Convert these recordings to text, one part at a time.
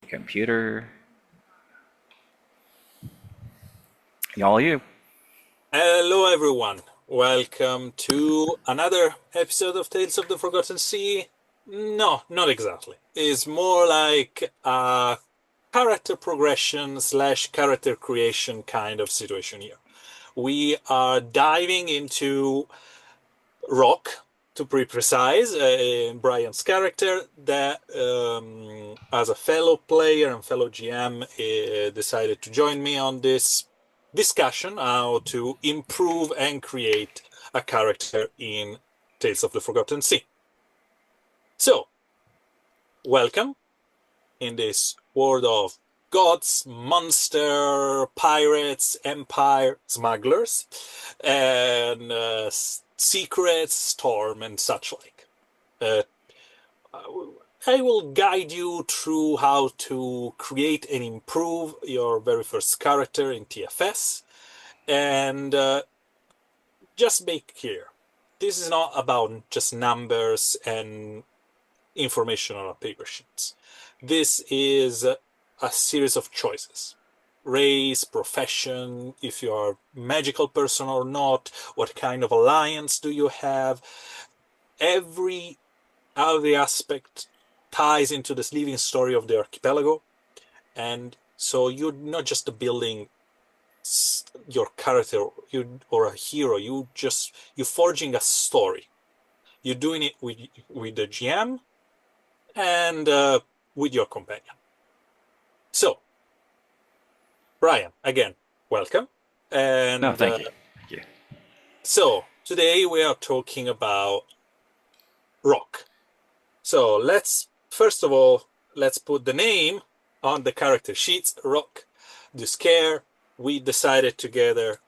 Computer. Y'all you. Hello, everyone. Welcome to another episode of Tales of the Forgotten Sea. No, not exactly. It's more like a character progression slash character creation kind of situation here. We are diving into Rock, to be precise, Brian's character that, as a fellow player and fellow GM, decided to join me on this discussion how to improve and create a character in Tales of the Forgotten Sea. So, welcome in this world of gods, monster, pirates, empire, smugglers, and secrets, storm, and such like. Uh, I will guide you through how to create and improve your very first character in TFS, and just make clear, this is not about just numbers and information on a paper sheet. This is a series of choices. Race, profession, if you are a magical person or not, what kind of alliance do you have. Every aspect ties into this living story of the archipelago. And so you're not just building your character or a hero, you're forging a story. You're doing it with the GM and with your companion. So, Brian, again, welcome. No, And thank you. Thank you. so, today we are talking about Rock. So, first of all, let's put the name on the character sheets, Rock. The scare, we decided together,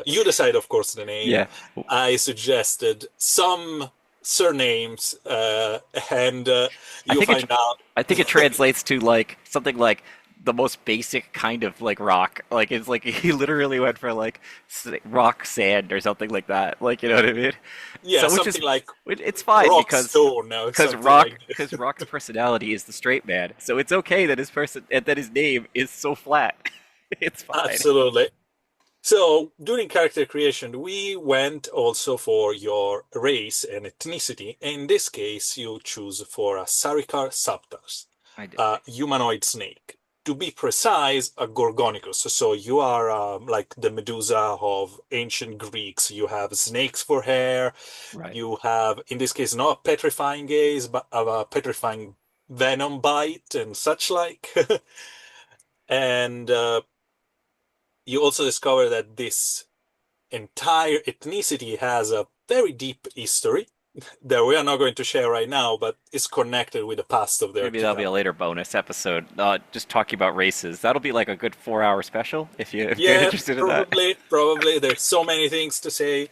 you decide, of course, the name. Yeah. I suggested some surnames, and I you think find out. I think it translates to like something like the most basic kind of like rock. Like it's like he literally went for like rock sand or something like that. Like you know what I mean? Yeah, So which is something like it's fine Rockstone or something Rock like this. because Rock's personality is the straight man. So it's okay that his name is so flat. It's fine. Absolutely. So during character creation, we went also for your race and ethnicity. In this case, you choose for a Sarikar Saptas, I did. a humanoid snake. To be precise, a Gorgonicus. So you are like the Medusa of ancient Greeks. You have snakes for hair. Right. You have, in this case, not a petrifying gaze, but a petrifying venom bite and such like. And you also discover that this entire ethnicity has a very deep history that we are not going to share right now, but is connected with the past of the Maybe that'll be a archipelago. later bonus episode. Just talking about races. That'll be like a good 4 hour special if you're Yeah, interested in that. probably. There's so many things to say.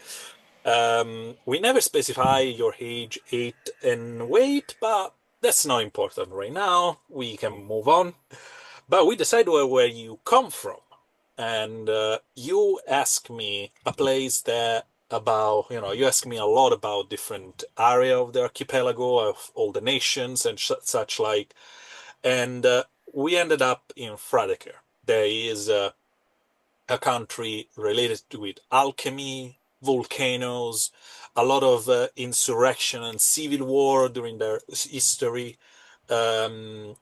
We never specify your age, height, and weight, but that's not important right now. We can move on. But we decide where you come from. And you ask me a place that about, you ask me a lot about different area of the archipelago, of all the nations and such like. And we ended up in Fradeker. There is a country related with alchemy, volcanoes, a lot of insurrection and civil war during their history. And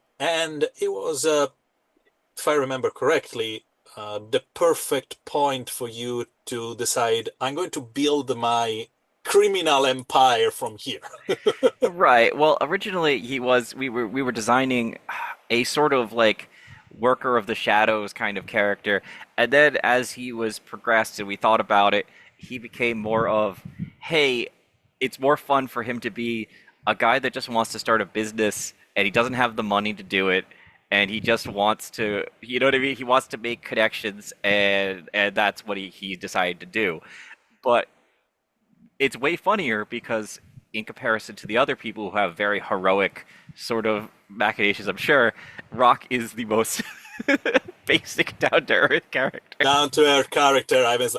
it was, if I remember correctly, the perfect point for you to decide, I'm going to build my criminal empire from here. Right. Well, originally we were designing a sort of like worker of the shadows kind of character, and then as he was progressed and we thought about it, he became more of, hey, it's more fun for him to be a guy that just wants to start a business and he doesn't have the money to do it and he just wants to, you know what I mean? He wants to make connections and that's what he decided to do. But it's way funnier because in comparison to the other people who have very heroic sort of machinations, I'm sure Rock is the most basic down to earth character. Down to earth character. I was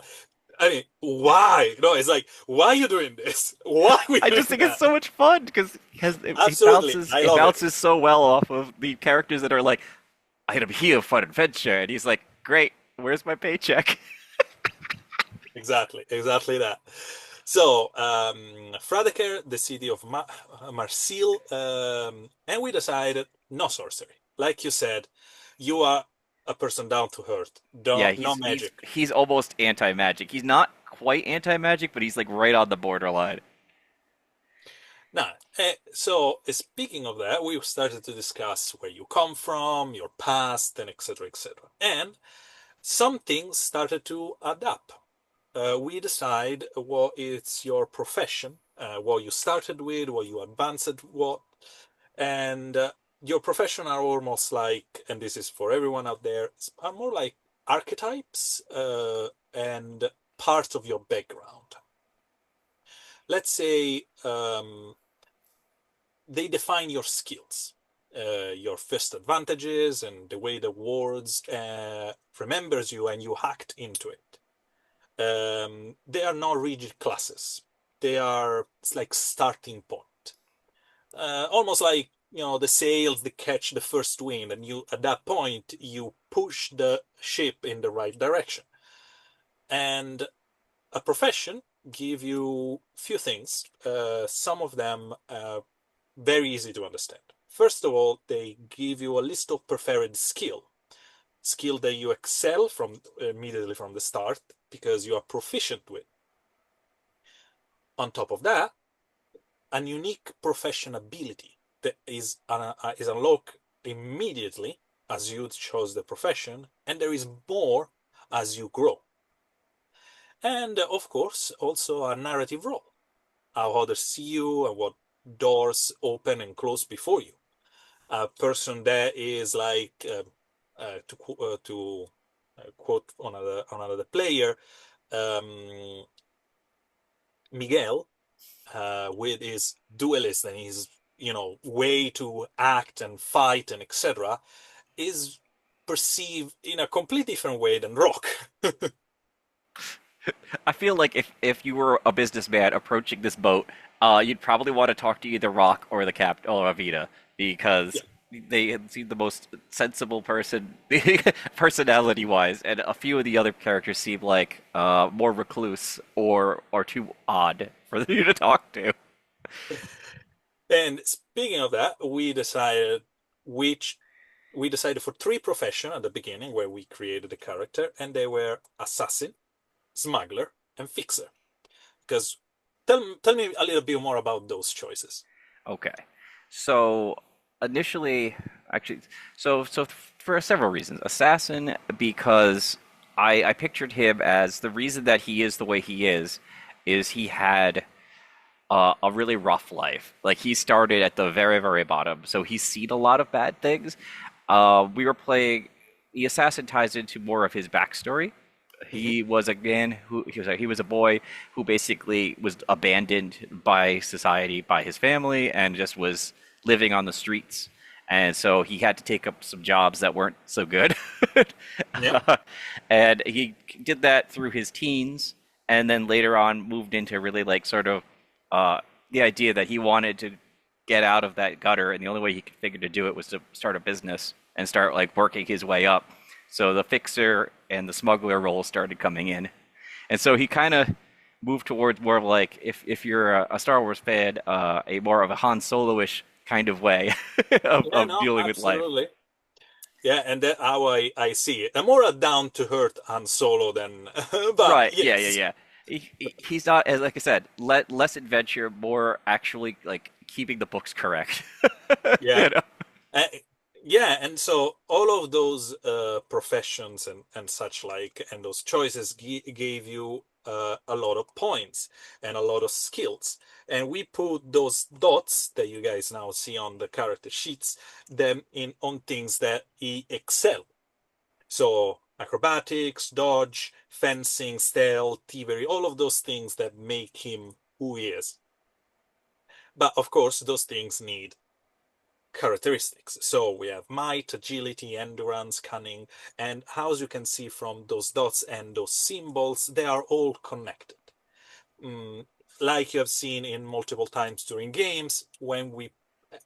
I mean, why? No, it's like, why are you doing this? Why are we I doing just think it's that? so much fun because it Absolutely, bounces I it love it. bounces so well off of the characters that are like, "I'm here for adventure," and he's like, "Great, where's my paycheck?" Exactly, exactly that. So, Fradeker, the city of Marsil, and we decided no sorcery. Like you said, you are a person down to earth. Yeah, Don't, no he's magic. he's almost anti-magic. He's not quite anti-magic, but he's like right on the borderline. Now, so speaking of that, we started to discuss where you come from, your past, and etc., etc. And some things started to add up. We decide what is your profession, what you started with, what you advanced, what, and your profession are almost like, and this is for everyone out there, are more like archetypes and parts of your background. Let's say they define your skills, your first advantages, and the way the world remembers you and you hacked into it. They are not rigid classes. They are, it's like starting point. Almost like, the sails that catch the first wind, and you at that point you push the ship in the right direction. And a profession give you few things. Some of them very easy to understand. First of all, they give you a list of preferred skill that you excel from immediately from the start because you are proficient with. On top of that, a unique profession ability that is unlocked immediately as you chose the profession, and there is more as you grow. And of course, also a narrative role, how others see you and what doors open and close before you. A person that is like to quote another player, um, Miguel, with his duelist and his way to act and fight and etc., is perceived in a completely different way than Rock. I feel like if you were a businessman approaching this boat, you'd probably want to talk to either Rock or the Cap or Avita Yeah, because they seem the most sensible person, personality wise, and a few of the other characters seem like more recluse or too odd for you to talk to. and speaking of that, which we decided for three profession at the beginning where we created the character, and they were assassin, smuggler, and fixer. Because tell me a little bit more about those choices. Okay. So initially, actually, so for several reasons, assassin because I pictured him as the reason that he is the way he is he had a really rough life. Like he started at the very very bottom, so he's seen a lot of bad things. We were playing the assassin ties into more of his backstory. Mm-hmm. He was again who he was a boy who basically was abandoned by society, by his family, and just was living on the streets. And so he had to take up some jobs that weren't so good. Yeah, And he did that through his teens, and then later on moved into really like sort of the idea that he wanted to get out of that gutter, and the only way he could figure to do it was to start a business and start like working his way up. So the fixer and the smuggler role started coming in, and so he kind of moved towards more of like if you're a Star Wars fan, a more of a Han Solo-ish kind of way yeah, of no, dealing with life. absolutely. Yeah, and that's how I see it. I'm more a down to earth Han Solo than, but Right? Yeah, yeah, yes, yeah. He's not as like I said, less adventure, more actually like keeping the books correct. yeah. You know? Uh, yeah, and so all of those professions and such like, and those choices gave you a lot of points and a lot of skills. And we put those dots that you guys now see on the character sheets, them in on things that he excel. So acrobatics, dodge, fencing, stealth, thievery, all of those things that make him who he is. But of course, those things need characteristics. So we have might, agility, endurance, cunning, and as you can see from those dots and those symbols, they are all connected. Mm, like you have seen in multiple times during games, when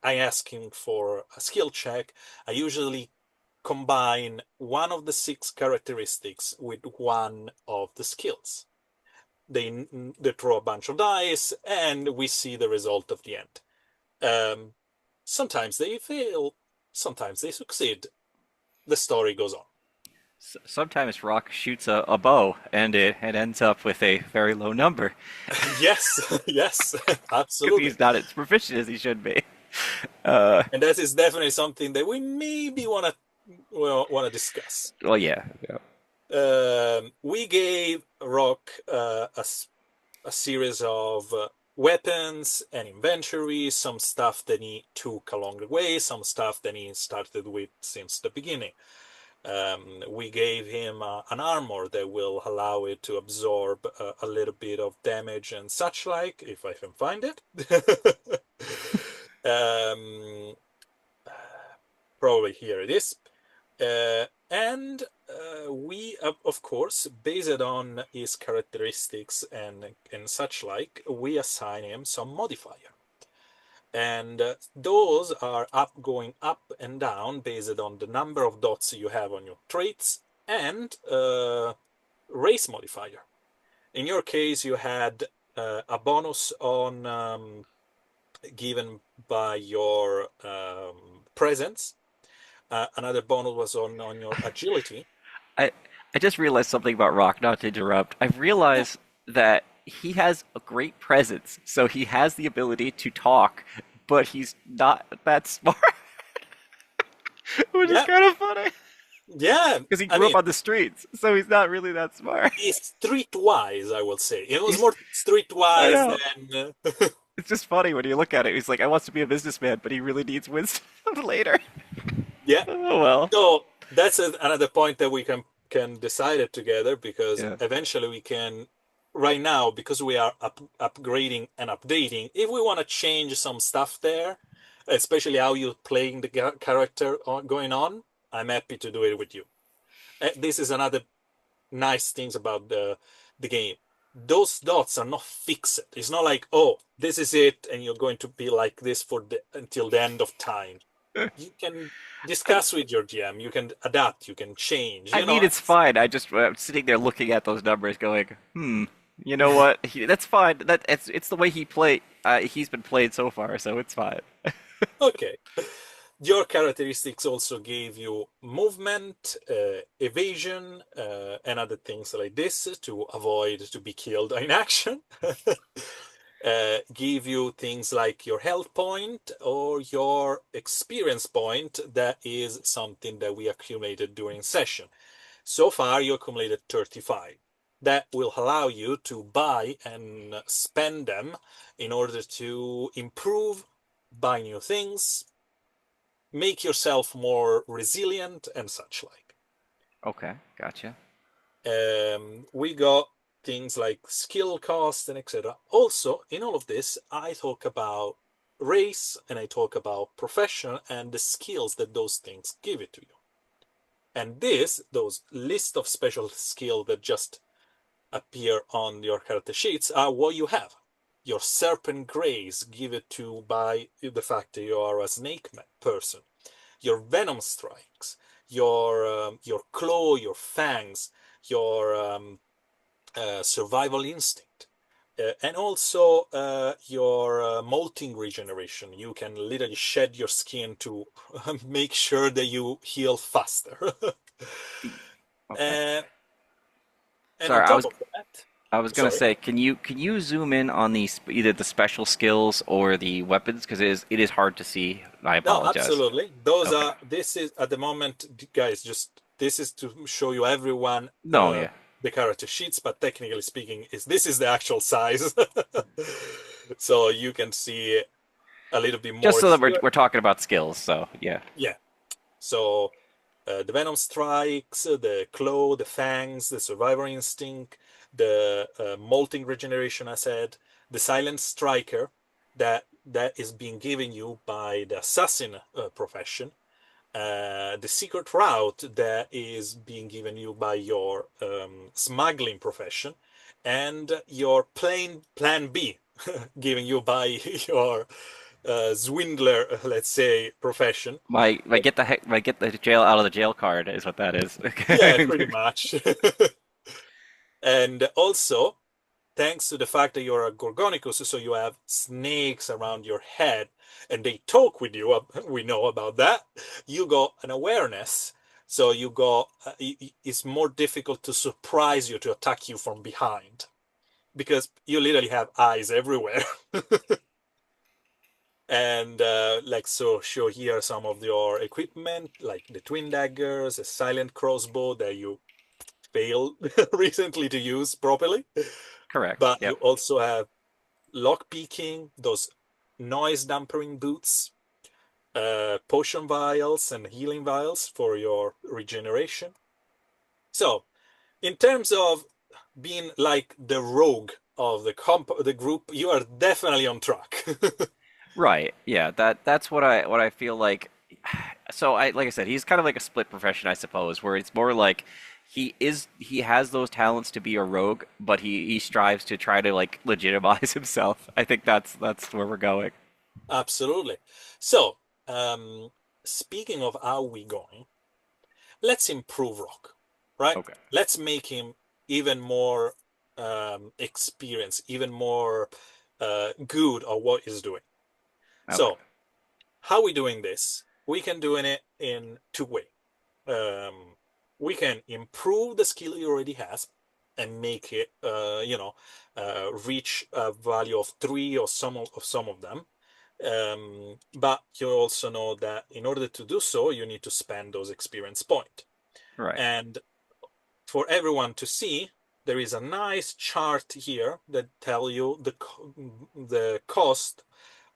I asking for a skill check, I usually combine one of the 6 characteristics with one of the skills. They throw a bunch of dice, and we see the result of the end. Um, Sometimes they fail, sometimes they succeed. The story goes on. Sometimes Rock shoots a bow and it ends up with a very low number Yes, yes, because absolutely. he's not as proficient as he should be. Uh, And that is definitely something that we maybe want to discuss. well, yeah, yeah. We gave Rock a series of weapons and inventory, some stuff that he took along the way, some stuff that he started with since the beginning. We gave him an armor that will allow it to absorb a little bit of damage and such like, if I can find it. um, Probably here it is. And we, of course, based on his characteristics and such like, we assign him some modifier. And those are going up and down based on the number of dots you have on your traits and race modifier. In your case, you had a bonus on given by your presence. Another bonus was on your agility. I I just realized something about Rock. Not to interrupt. I've Yeah, realized that he has a great presence, so he has the ability to talk, but he's not that smart, which is yeah, kind of funny yeah. because he I grew up mean, on the streets, so he's not really that smart. he's streetwise, I will say. It was He's more I streetwise know. than It's just funny when you look at it. He's like, I wants to be a businessman, but he really needs wisdom later. yeah. Oh well. So that's another point that we can decide it together, because Yeah. eventually we can, right now, because we are upgrading and updating, if we want to change some stuff there, especially how you're playing the character going on, I'm happy to do it with you. This is another nice things about the game. Those dots are not fixed. It's not like, oh, this is it, and you're going to be like this for until the end of time. You can I, discuss with your GM. You can adapt. You can change. I You mean, know, it's fine. I'm sitting there looking at those numbers, going, you know what? That's fine. It's the way he play. He's been played so far, so it's fine. okay. Your characteristics also gave you movement, evasion, and other things like this to avoid to be killed in action. Give you things like your health point or your experience point. That is something that we accumulated during session. So far, you accumulated 35. That will allow you to buy and spend them in order to improve, buy new things, make yourself more resilient, and such like. Okay, gotcha. We got things like skill cost and etc. Also, in all of this, I talk about race and I talk about profession and the skills that those things give it to you. And those list of special skills that just appear on your character sheets are what you have. Your serpent grace give it to by the fact that you are a snake person. Your venom strikes, your claw, your fangs, your survival instinct, and also your molting regeneration. You can literally shed your skin to make sure that you heal faster. Okay. uh, and on Sorry, I top was of that, I was gonna sorry. say, can you zoom in on either the special skills or the weapons because it is hard to see. I No, apologize. absolutely. Those Okay. are, this is at the moment, guys, just this is to show you everyone No, yeah. the character sheets, but technically speaking, this is the actual size. So you can see a little bit Just more so that we're here. we're talking about skills. So yeah. Yeah. So the venom strikes, the claw, the fangs, the survivor instinct, the molting regeneration, I said, the silent striker that that is being given you by the assassin profession, the secret route that is being given you by your smuggling profession, and your plan B given you by your swindler, let's say, profession. My get the jail out of the jail card is what that is. Yeah, pretty much. And also, thanks to the fact that you're a Gorgonicus, so you have snakes around your head and they talk with you, we know about that. You got an awareness, so you got it's more difficult to surprise you, to attack you from behind, because you literally have eyes everywhere. And like, so show here some of your equipment, like the twin daggers, a silent crossbow that you failed recently to use properly. Correct. But you Yep. also have lock picking, those noise dampening boots, potion vials and healing vials for your regeneration. So, in terms of being like the rogue of the group, you are definitely on track. Right. Yeah. That's what I feel like. So I like I said, he's kind of like a split profession, I suppose, where it's more like he has those talents to be a rogue, but he strives to try to like legitimize himself. I think that's where we're going. Absolutely. So, um, speaking of how we going, let's improve Rock, right? Okay. Let's make him even more experienced, even more good at what he's doing. Okay. So, how are we doing this? We can do it in two ways. Um, we can improve the skill he already has and make it, reach a value of 3 or some of them. But you also know that in order to do so, you need to spend those experience points. Right. And for everyone to see, there is a nice chart here that tell you the cost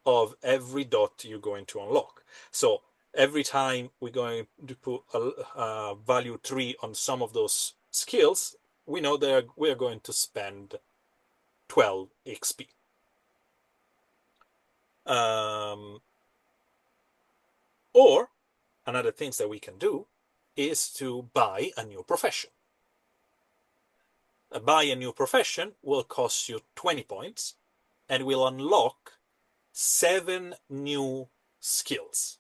of every dot you're going to unlock. So every time we're going to put a value 3 on some of those skills, we know that we're going to spend 12 XP. Um, or another things that we can do is to buy a new profession. Buy a new profession will cost you 20 points and will unlock 7 new skills,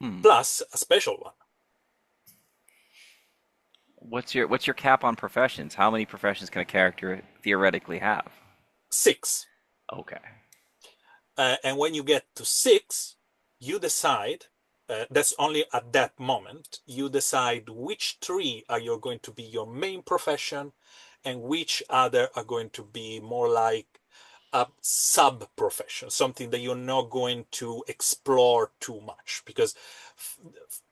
Hmm. plus a special one. What's your cap on professions? How many professions can a character theoretically have? 6. Okay. And when you get to 6, you decide, that's only at that moment, you decide which 3 are you going to be your main profession and which other are going to be more like a sub profession, something that you're not going to explore too much, because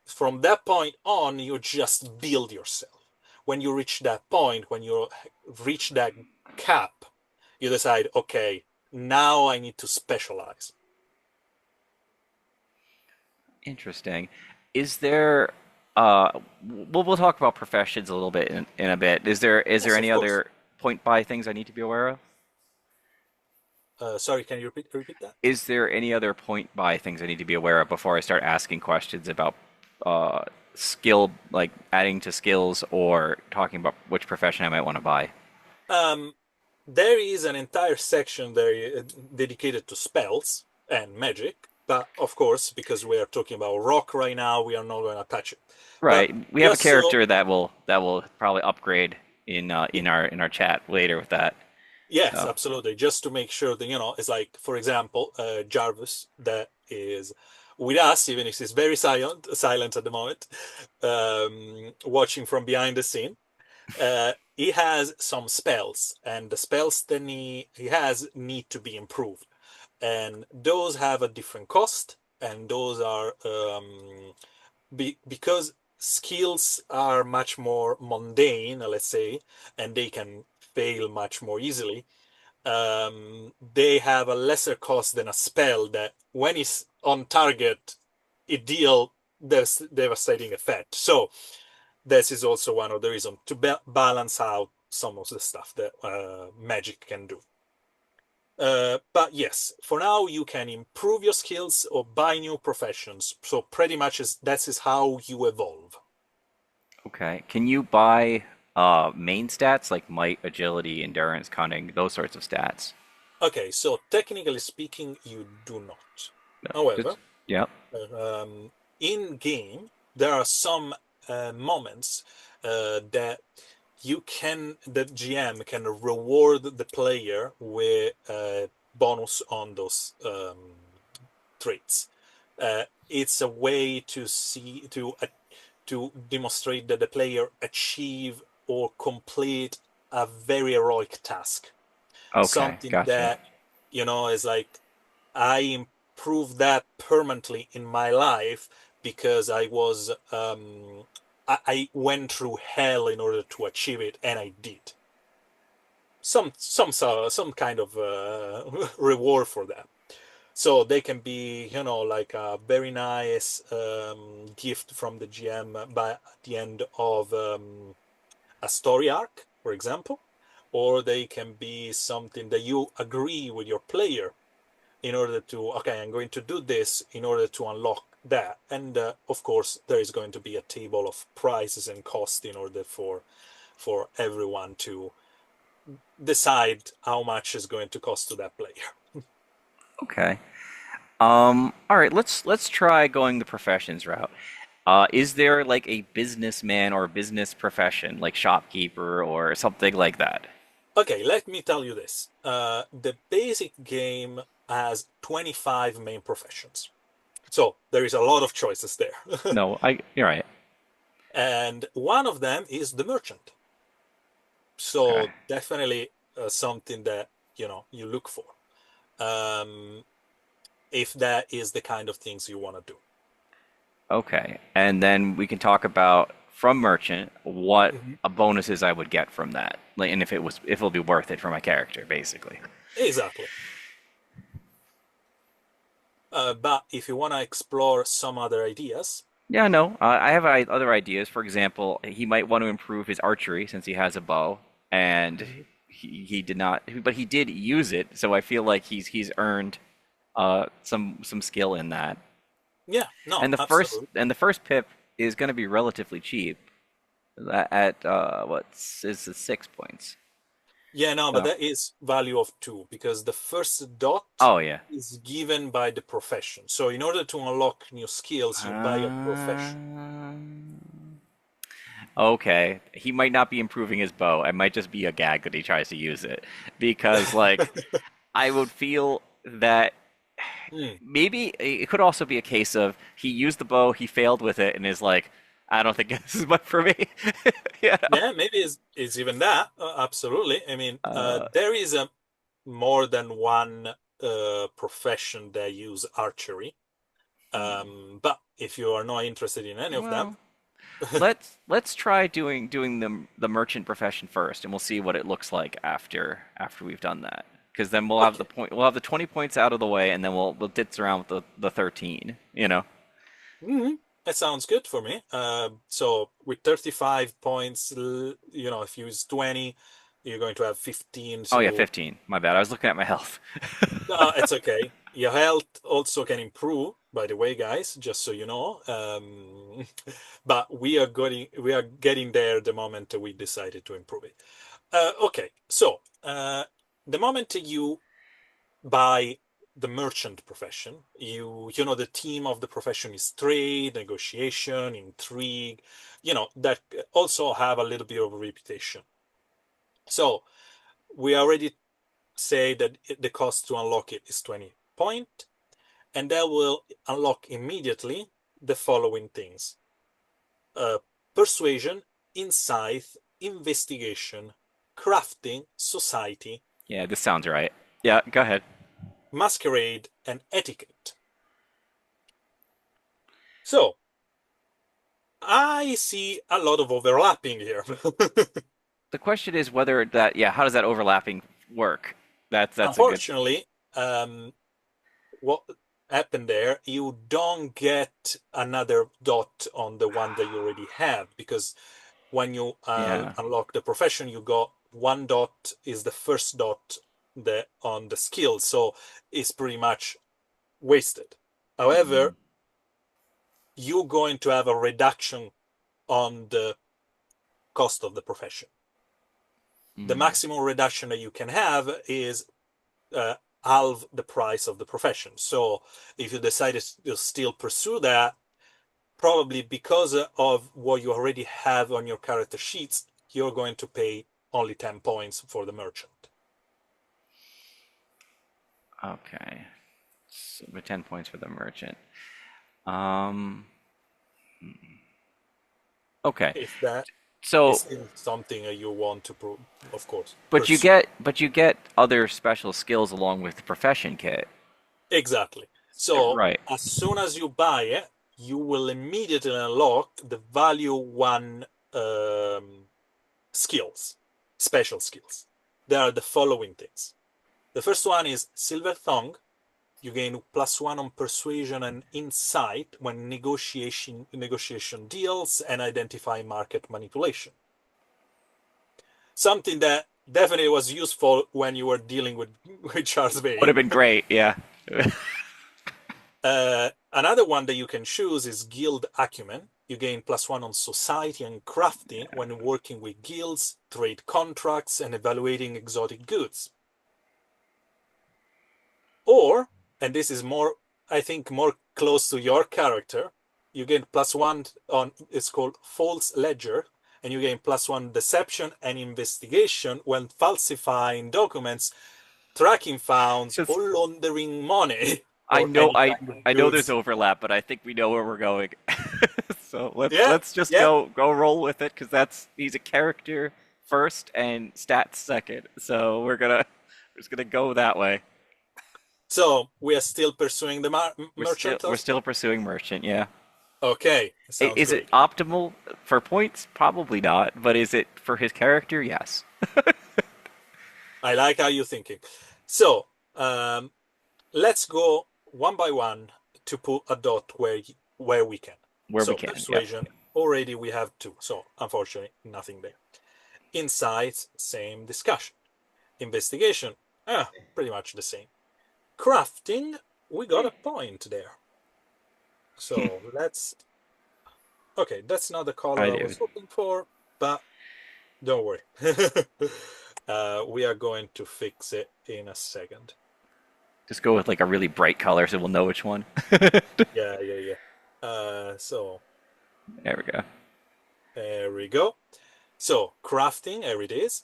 from that point on, you just build yourself. When you reach that point, when you reach that cap, you decide, okay, now I need to specialize. Interesting. Is there we'll talk about professions a little bit in a bit. Is there Yes, any of course. other point buy things I need to be aware of? Sorry, can you repeat that? Is there any other point buy things I need to be aware of before I start asking questions about uh skill, like adding to skills or talking about which profession I might want to buy? Um, there is an entire section there dedicated to spells and magic, but of course, because we are talking about rock right now, we are not going to touch it. But Right. We have a just so, character that will probably upgrade in our chat later with that. yes, So, absolutely. Just to make sure that, it's like, for example, Jarvis, that is with us, even if he's very silent at the moment, watching from behind the scene. He has some spells, and the spells that he has need to be improved, and those have a different cost, and those are because skills are much more mundane, let's say, and they can fail much more easily. They have a lesser cost than a spell that, when it's on target, it deal this devastating effect. So this is also one of the reasons to balance out some of the stuff that magic can do. But yes, for now you can improve your skills or buy new professions. So pretty much that is how you evolve. Okay. Can you buy main stats like might, agility, endurance, cunning, those sorts of stats? Okay, so technically speaking, you do not. No. However, Just yep. in game, there are some moments that the GM can reward the player with bonus on those traits. It's a way to demonstrate that the player achieve or complete a very heroic task, Okay, something gotcha. that is like I improved that permanently in my life because I went through hell in order to achieve it, and I did some kind of reward for that. So they can be, like a very nice gift from the GM by at the end of a story arc, for example, or they can be something that you agree with your player in order to, okay, I'm going to do this in order to unlock that. And of course, there is going to be a table of prices and cost in order for everyone to decide how much is going to cost to that player. Okay. All right, let's try going the professions route. Is there like a businessman or a business profession, like shopkeeper or something like that? Okay, let me tell you this. The basic game has 25 main professions. So there is a lot of choices there. No, you're right. And one of them is the merchant. Okay. So definitely something that, you look for. Um, if that is the kind of things you want to do. Okay. And then we can talk about from merchant what Mhm. bonuses I would get from that. Like, and if it'll be worth it for my character, basically. Exactly. But if you want to explore some other ideas, Yeah, no. I have other ideas. For example, he might want to improve his archery since he has a bow, and Mhm. he did not, but he did use it. So I feel like he's earned some skill in that. Yeah, no, And absolutely. the first pip is going to be relatively cheap at what's is it 6 points. Yeah, no, but So that is value of two because the first dot oh yeah. is given by the profession. So in order to unlock new skills, you buy a profession. Okay, he might not be improving his bow. It might just be a gag that he tries to use it because like I would feel that Hmm. maybe it could also be a case of he used the bow, he failed with it, and is like, I don't think this is much for me. you know? Yeah, maybe it's even that. Absolutely. I mean, Uh, there is a more than one profession that use archery. But if you are not interested in any of them, well, let's try doing the merchant profession first, and we'll see what it looks like after we've done that. Because then okay. we'll have the 20 points out of the way, and then we'll ditz around with the 13. You know? Hmm. That sounds good for me. So with 35 points, if you use 20, you're going to have 15. Oh yeah, So 15. My bad. I was looking at my health. it's okay. Your health also can improve, by the way, guys, just so you know. But we are getting there the moment we decided to improve it. Okay, so the moment you buy the merchant profession, the theme of the profession is trade, negotiation, intrigue, that also have a little bit of a reputation. So we already say that the cost to unlock it is 20 point, and that will unlock immediately the following things: uh, persuasion, insight, investigation, crafting, society, Yeah, this sounds right. Yeah, go ahead. masquerade, and etiquette. So I see a lot of overlapping here. The question is whether yeah, how does that overlapping work? That's a good. Unfortunately, um, what happened there, you don't get another dot on the one that you already have because when you Yeah. unlock the profession, you got one dot is the first dot the skill, so it's pretty much wasted. However, you're going to have a reduction on the cost of the profession. The maximum reduction that you can have is half the price of the profession. So if you decide to still pursue that, probably because of what you already have on your character sheets, you're going to pay only 10 points for the merchant. Okay. So, 10 points for the merchant. Um, okay. If that is So, still something you want to, of course, but pursue. you get other special skills along with the profession kit. Exactly. So Right. as soon as you buy it, you will immediately unlock the value one skills, special skills. There are the following things. The first one is Silver Tongue. You gain +1 on persuasion and insight when negotiation deals and identify market manipulation. Something that definitely was useful when you were dealing with Charles Would have Vane. been great, yeah. Another one that you can choose is Guild Acumen. You gain +1 on society and crafting when working with guilds, trade contracts, and evaluating exotic goods. Or, and this is more, I think, more close to your character, you gain +1 on, it's called False Ledger, and you gain +1 deception and investigation when falsifying documents, tracking founds, Just or laundering money, I or know any kind of I know there's goods. overlap, but I think we know where we're going. So Yeah, let's just yeah. go roll with it because that's he's a character first and stats second. So we're just gonna go that way. So we are still pursuing the merchant We're as still well? pursuing merchant, yeah. Okay, sounds Is it great. optimal for points? Probably not, but is it for his character? Yes. I like how you're thinking. So let's go one by one to put a dot where we can. Where we So can. Yep. persuasion, already we have two. So unfortunately, nothing there. Insights, same discussion. Investigation, pretty much the same. Crafting, we got a point there. So let's. Okay, that's not the color I I do. was looking for, but don't worry. We are going to fix it in a second. Just go with like a really bright color so we'll know which one. Yeah, yeah, yeah. So There we go. there we go. So crafting, there it is.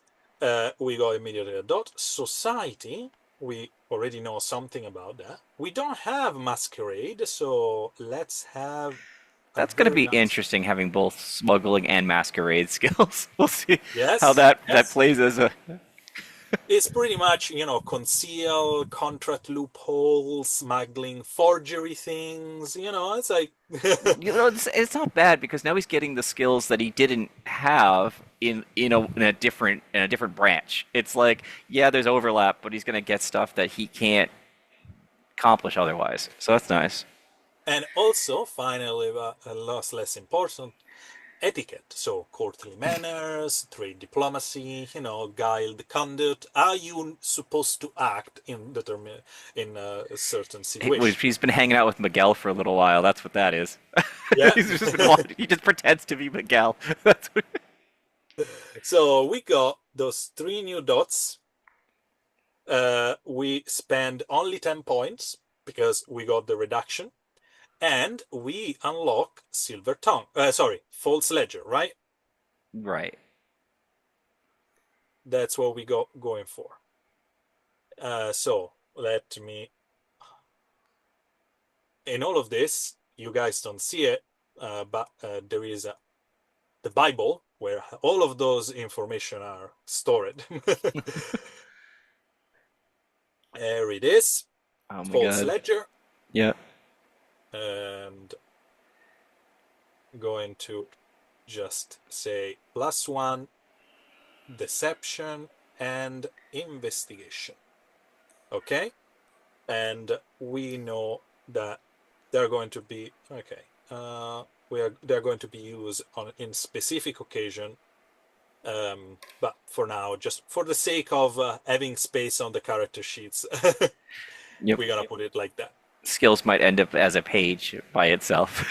We got immediately a dot. Society, we already know something about that. We don't have masquerade, so let's have a That's going to very be nice. interesting having both smuggling and masquerade skills. We'll see how Yes, that yes. plays as a. It's pretty much, conceal, contract loopholes, smuggling, forgery things. It's like, It's not bad because now he's getting the skills that he didn't have in a different branch. It's like yeah, there's overlap, but he's going to get stuff that he can't accomplish otherwise. So that's nice. and also, finally, but less important, etiquette. So courtly manners, trade diplomacy, guiled conduct. Are you supposed to act in a certain situation? He's been hanging out with Miguel for a little while. That's what that is. Yeah. He's just been he just pretends to be Miguel. That's what, So we got those three new dots. We spend only 10 points because we got the reduction. And we unlock Silver Tongue. Sorry, False Ledger, right? right. That's what we got going for. So let me. In all of this, you guys don't see it, but there is the Bible where all of those information are stored. There it is, Oh my False god. Ledger, Yeah. and going to just say +1 deception and investigation. Okay, and we know that they're going to be okay. They're going to be used in specific occasion But for now, just for the sake of having space on the character sheets, Yep. we're gonna put it like that. Skills might end up as a page by itself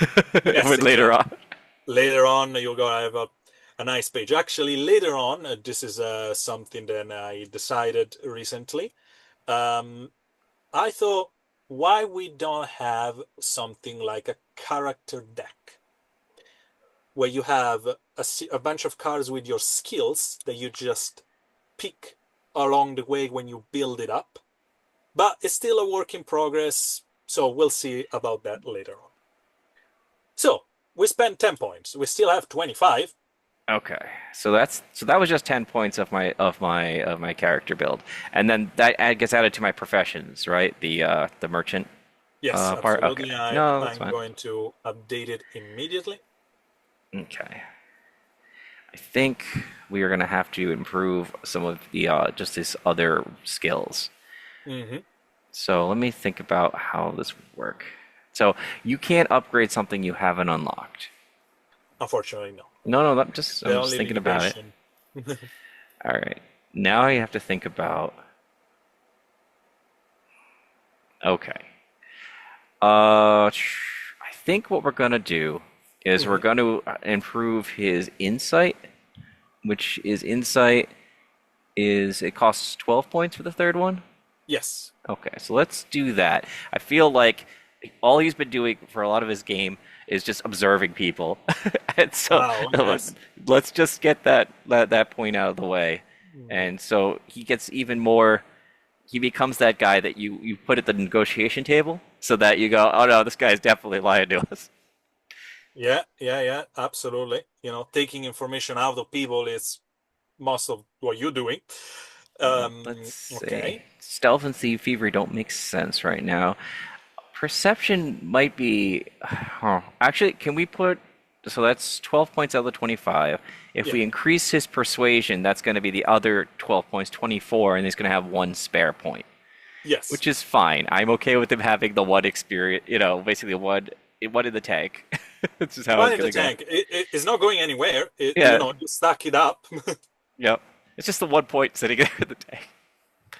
Yes, later exactly. on. Later on, you're gonna have a nice page. Actually, later on, this is something that I decided recently. Um, I thought, why we don't have something like a character deck, where you have a bunch of cards with your skills that you just pick along the way when you build it up. But it's still a work in progress, so we'll see about that later on. So we spent 10 points. We still have 25. Okay, so that was just 10 points of my character build, and then gets added to my professions, right? The merchant Yes, part. Okay, absolutely. no, that's I'm fine. going to update it immediately. Okay, I think we are gonna have to improve some of the just these other skills. Hmm. So let me think about how this would work. So you can't upgrade something you haven't unlocked. Unfortunately, no. No, no, The I'm just only thinking about it. limitation. All right, now you have to think about. Okay. I think what we're gonna do is we're Hmm. going to improve his insight, which is insight is it costs 12 points for the third one. Yes. Okay, so let's do that. I feel like all he's been doing for a lot of his game is just observing people, and so Oh, yes. let's just get that point out of the way, Mhm. and so he gets even more. He becomes that guy that you put at the negotiation table, so that you go, oh no, this guy is definitely lying to us. Yeah, yeah, yeah, absolutely. Taking information out of people is most of what you're doing. Let's see. Okay. Stealth and thievery don't make sense right now. Perception might be. Huh. Actually, can we put. So that's 12 points out of the 25. If Yeah. we increase his persuasion, that's going to be the other 12 points, 24, and he's going to have one spare point, Yes. which is fine. I'm okay with him having the one experience, basically one in the tank. This is how One it's in the going to go. tank. It's not going anywhere. Yeah, You stack it up. yep. It's just the 1 point sitting there in the tank.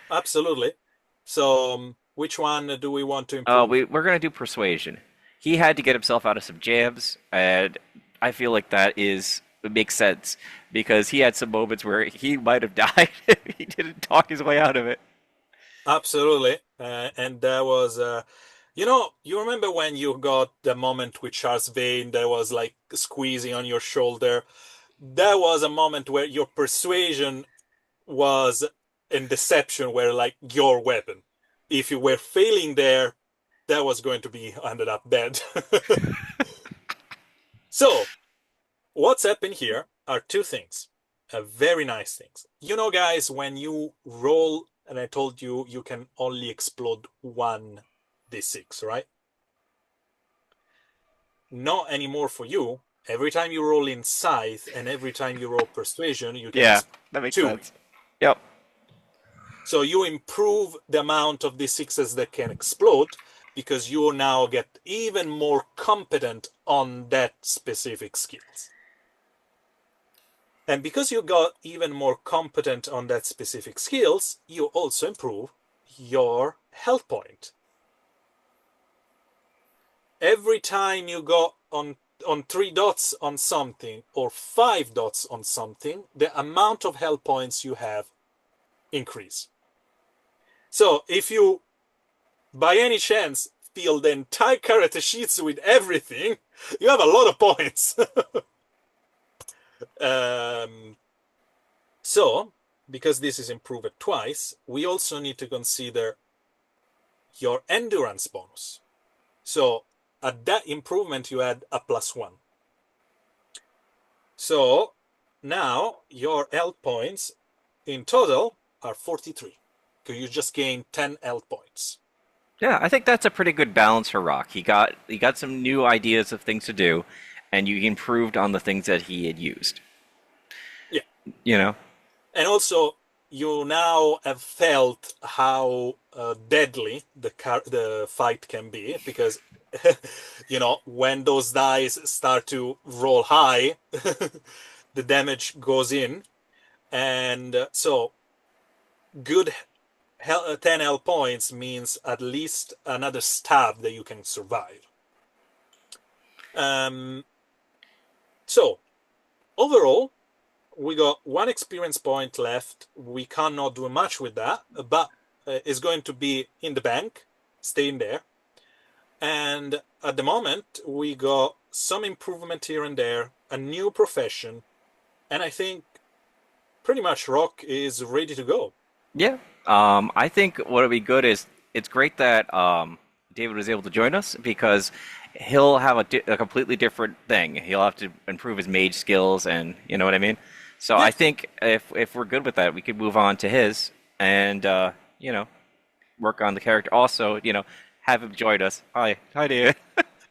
Absolutely. So, which one do we want to improve? We're gonna do persuasion. He had to get himself out of some jams, and I feel like it makes sense because he had some moments where he might have died if he didn't talk his way out of it. Absolutely. And there was, you remember when you got the moment with Charles Vane that was like squeezing on your shoulder? There was a moment where your persuasion was and deception were like your weapon. If you were failing there, that was going to be ended up dead. So, what's happened here are two things, very nice things. Guys, when you roll, and I told you you can only explode one d6, right? Not anymore for you. Every time you roll in Scythe and every time you roll Persuasion, you can Yeah, explode that makes two. sense. Yep. So you improve the amount of d6s that can explode because you now get even more competent on that specific skills. And because you got even more competent on that specific skills, you also improve your health point. Every time you go on 3 dots on something or 5 dots on something, the amount of health points you have increase. So if you by any chance fill the entire character sheets with everything, you have a lot of points. um, so, because this is improved twice, we also need to consider your endurance bonus. So, at that improvement, you add a +1. So, now your health points in total are 43. Because you just gained 10 health points. Yeah, I think that's a pretty good balance for Rock. He got some new ideas of things to do, and you improved on the things that he had used. Yeah. You know. And also, you now have felt how deadly the fight can be because when those dice start to roll high, the damage goes in. And so good 10 health points means at least another stab that you can survive. Um, so overall, we got one experience point left. We cannot do much with that, but it's going to be in the bank, staying there. And at the moment, we got some improvement here and there, a new profession, and I think pretty much Rock is ready to go. Yeah. I think what would be good is it's great that David was able to join us because he'll have a completely different thing. He'll have to improve his mage skills, and you know what I mean. So Yeah, I think if we're good with that, we could move on to his and you know work on the character. Also, have him join us. Hi, David.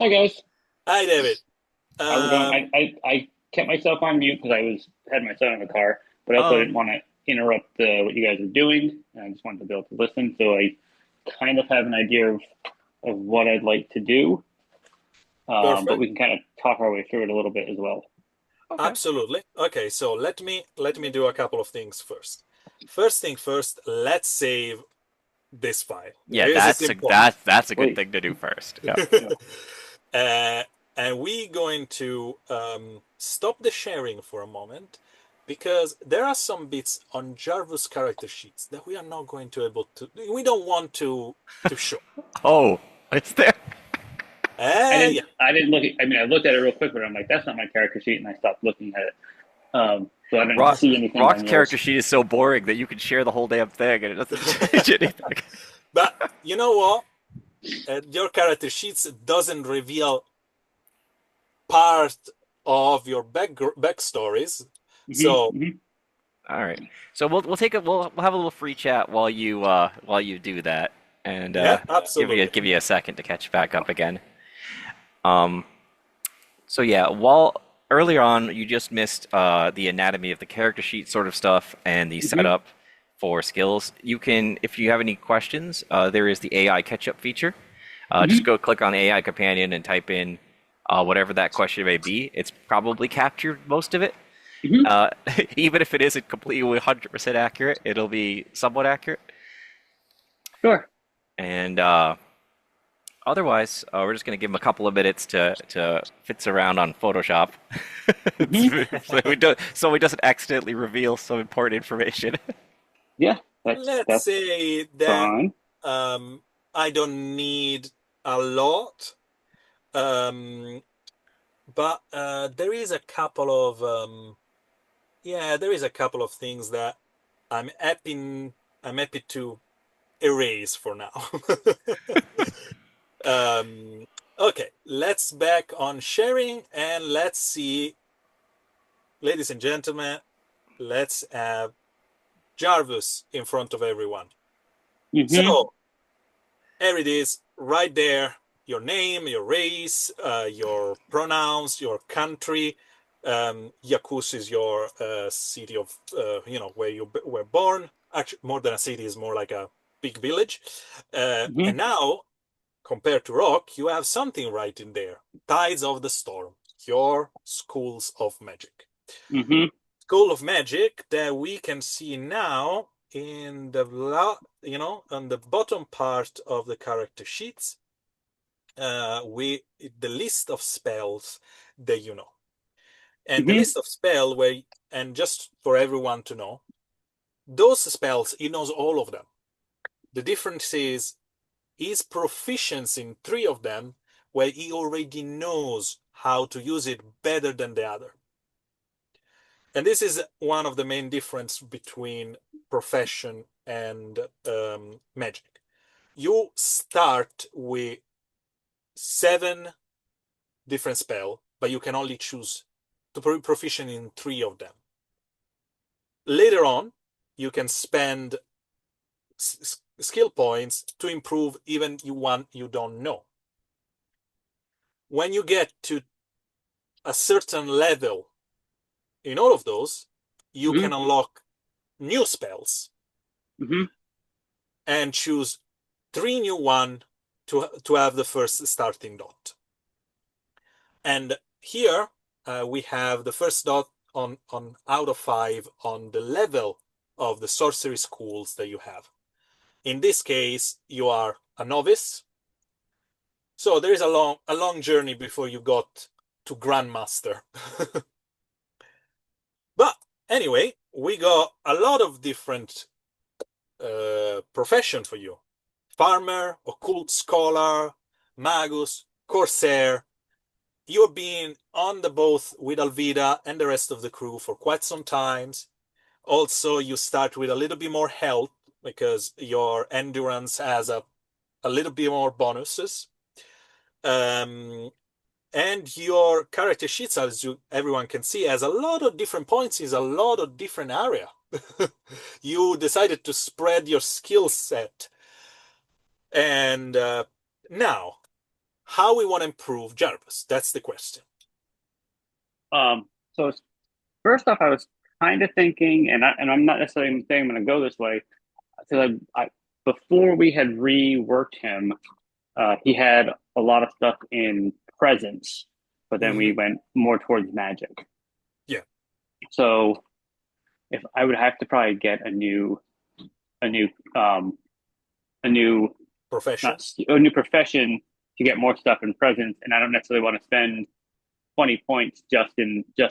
Hi guys, hi David. how's it going? Um, I kept myself on mute because had my son in the car, but I also um, didn't want to interrupt what you guys are doing. And I just wanted to be able to listen, so I kind of have an idea of what I'd like to do, but Perfect. we can kind of talk our way through it a little bit as well. Okay. Absolutely. Okay, so let me do a couple of things first. First thing first, let's save this file. Yeah, This is important. that's a good Wait, thing to do first. Yeah. yeah. uh, and we going to stop the sharing for a moment because there are some bits on Jarvis character sheets that we are not going to able to. We don't want to show. Oh, it's there. Yeah. I didn't look. I mean, I looked at it real quick, but I'm like, that's not my character sheet, and I stopped looking at it. So I didn't Rock, see anything Rock's on character yours. sheet is so boring that you can share the whole damn thing and it doesn't change anything. But you know what? Your character sheets doesn't reveal part of your backstories. So Hmm. All right. So we'll have a little free chat while you do that and yeah, give absolutely. you a second to catch back up again. Um, so yeah, while earlier on you just missed the anatomy of the character sheet sort of stuff and the Hmm. setup for skills. You can, if you have any questions, there is the AI catch-up feature. Just Hmm. go click on AI companion and type in whatever that question may be. It's probably captured most of it. Hmm. Uh, even if it isn't completely 100% accurate, it'll be somewhat accurate. Sure. And otherwise, we're just going to give him a couple of minutes to fitz around on Photoshop, Hmm. so he doesn't accidentally reveal some important information. Yeah, Let's that's say that fine. um, I don't need a lot, um, but there is a couple of there is a couple of things that I'm happy I'm happy to erase for now. um, okay, let's back on sharing and let's see, ladies and gentlemen, let's have Jarvis in front of everyone. Hmm. So there it is, right there. Your name, your race, your pronouns, your country. Yakus is your city of, where you were born. Actually, more than a city is more like a big village. Hmm. And now, compared to Rock, you have something right in there. Tides of the Storm, your schools of magic. Hmm. School of Magic that we can see now in the on the bottom part of the character sheets, we the list of spells that you know, and the Hmm. list of spell where, and just for everyone to know, those spells he knows all of them. The difference is he's proficient in three of them, where he already knows how to use it better than the other. And this is one of the main difference between profession and magic. You start with 7 different spell, but you can only choose to be proficient in 3 of them. Later on, you can spend skill points to improve even one you don't know. When you get to a certain level in all of those, you Hmm. can unlock new spells Hmm. and choose 3 new one to have the first starting dot. And here we have the first dot on out of 5 on the level of the sorcery schools that you have. In this case, you are a novice, so there is a long journey before you got to grandmaster. But anyway, we got a lot of different profession for you: farmer, occult scholar, magus, corsair. You've been on the boat with Alvida and the rest of the crew for quite some times. Also, you start with a little bit more health because your endurance has a little bit more bonuses. And your character sheets, as everyone can see, has a lot of different points, is a lot of different area. You decided to spread your skill set. And now, how we want to improve Jarvis? That's the question. So first off, I was kind of thinking, and I'm not necessarily saying I'm going to go this way, because before we had reworked him, he had a lot of stuff in presence, but then we went more towards magic. Yeah. So if I would have to probably get a new Profession. a new profession to get more stuff in presence, and I don't necessarily want to spend 20 points just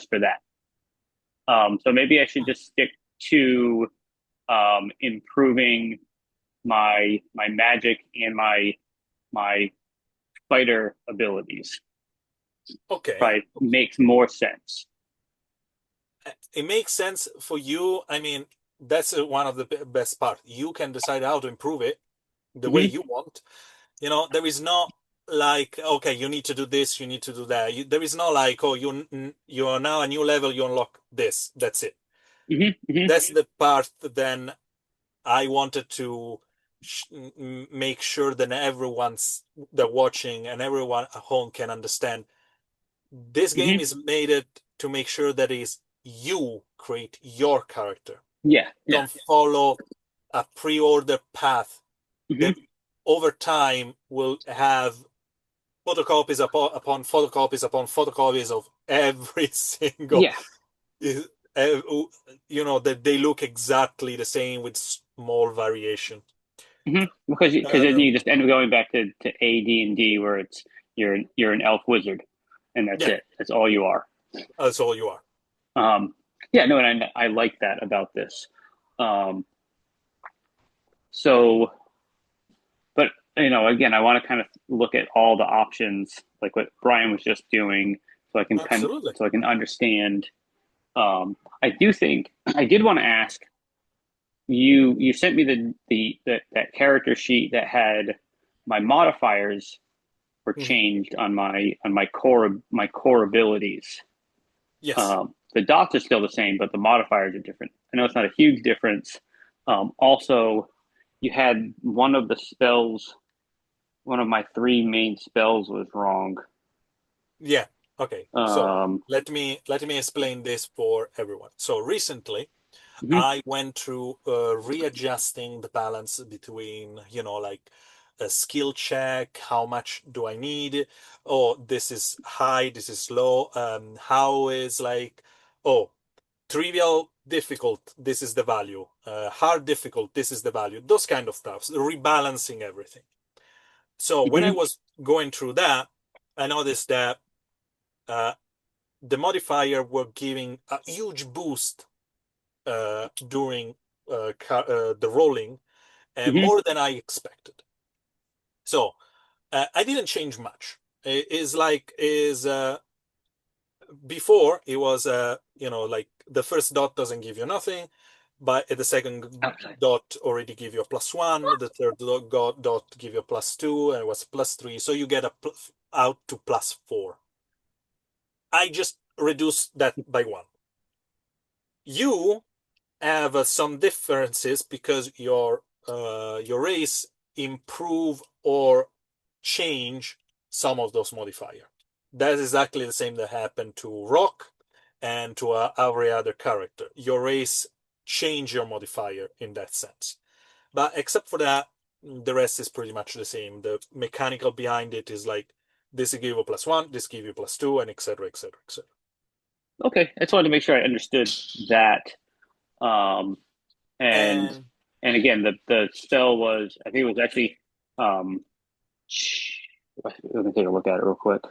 for that. So maybe I should just stick to improving my magic and my fighter abilities. Okay. Right, makes more sense. It makes sense for you. I mean, that's one of the best part. You can decide how to improve it the way you want. You know, there is no like, okay, you need to do this, you need to do that. There is no like, oh, you are now a new level, you unlock this. That's it. That's the part then I wanted to make sure that everyone's that watching and everyone at home can understand. This game is made to make sure that is you create your character. Yeah. Don't follow a pre-order path that over time will have photocopies upon photocopies upon photocopies of every single. You know, that they look exactly the same with small variation. Because then you just end up going back to AD&D where it's you're an elf wizard, and that's it. That's all you are. That's all you are. No, and I like that about this. So, but again, I want to kind of look at all the options, like what Brian was just doing, so I can understand. I do think I did want to ask. You sent me that character sheet that had my modifiers were changed on my core abilities. Yes. The dots are still the same, but the modifiers are different. I know it's not a huge difference. Also, you had one of the spells, one of my 3 main spells was wrong. Yeah. Okay. So let me explain this for everyone. So recently, I went through readjusting the balance between, like a skill check, how much do I need? Oh, this is high, this is low. How is like, oh, trivial, difficult, this is the value. Hard, difficult, this is the value. Those kind of stuff, rebalancing everything. So when I was going through that, I noticed that the modifier were giving a huge boost during the rolling, and more than I expected. So I didn't change much. Before it was like the first dot doesn't give you nothing, but the second dot already give you a +1, the third dot give you a +2, and it was +3, so you get out to +4. I just reduced that by 1. You have some differences because your race improve or change some of those modifiers. That's exactly the same that happened to Rock and to every other character. Your race change your modifier in that sense. But except for that, the rest is pretty much the same. The mechanical behind it is like this give you +1, this give you +2, and etc., etc., etc. Okay, I just wanted to make sure I understood that. Um, and And and again, the spell was, I think it was actually, um, let me take a look at it real quick.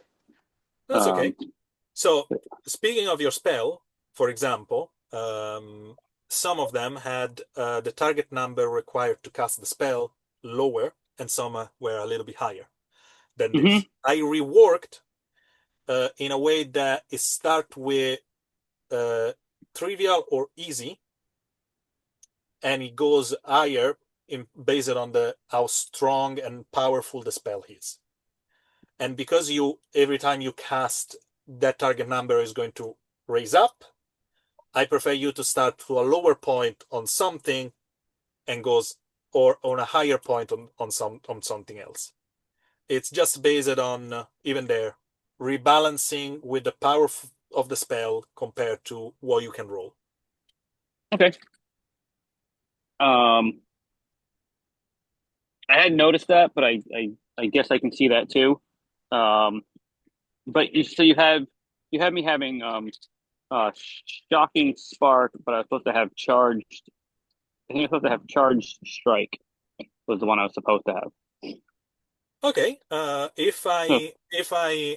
that's okay. Um, So, speaking of your spell, for example, some of them had the target number required to cast the spell lower, and some were a little bit higher than mhm. this. I reworked in a way that it start with uh, trivial or easy, and it goes higher based on the how strong and powerful the spell is. And because you every time you cast, that target number is going to raise up, I prefer you to start to a lower point on something and goes or on a higher point on something else. It's just based on even there rebalancing with the power of the spell compared to what you can roll. Okay. Um, I hadn't noticed that, but I guess I can see that too. Um, but so you have me having uh shocking spark, but I was supposed to have charged. I think I was supposed to have charged strike was the one I was supposed to have. Okay, So if I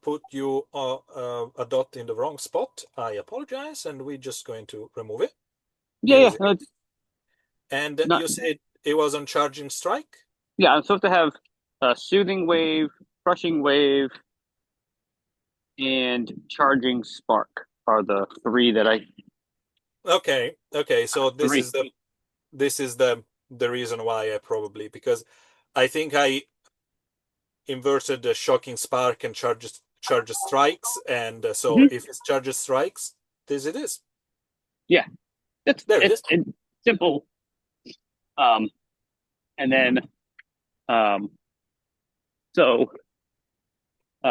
put you a dot in the wrong spot, I apologize, and we're just going to remove it. yeah, yeah, Here's no, it. it's And not. you said it was on charging strike? Yeah, I'm supposed to have a soothing wave, crushing wave, and charging spark are the three that I Okay, okay. So three. this is the reason why I probably because I think I inverted the shocking spark and charges strikes, and so Mhm. if it's charges strikes, this it is. Yeah, There it is. it's simple. Um, and then um, so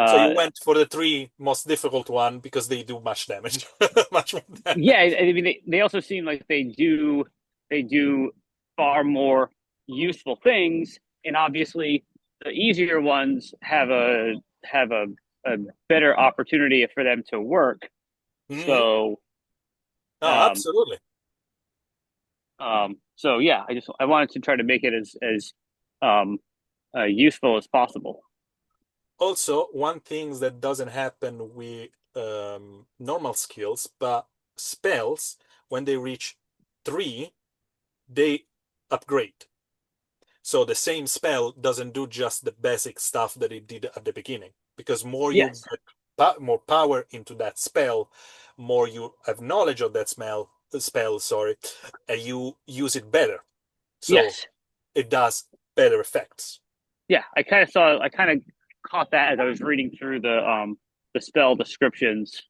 So you uh, went for the three most difficult one because they do much damage, much more yeah, damage. I mean they also seem like they do far more useful things, and obviously the easier ones have a better opportunity for them to work. Hmm. So Oh, um, absolutely. so yeah, I wanted to try to make it as um, useful as possible. Also, one thing that doesn't happen with normal skills, but spells, when they reach three, they upgrade. So the same spell doesn't do just the basic stuff that it did at the beginning, because more you Yes, get more power into that spell, more you have knowledge of that spell, sorry, and you use it better. So yes, it does better effects. yeah. I kind of caught that as I was reading through the spell descriptions.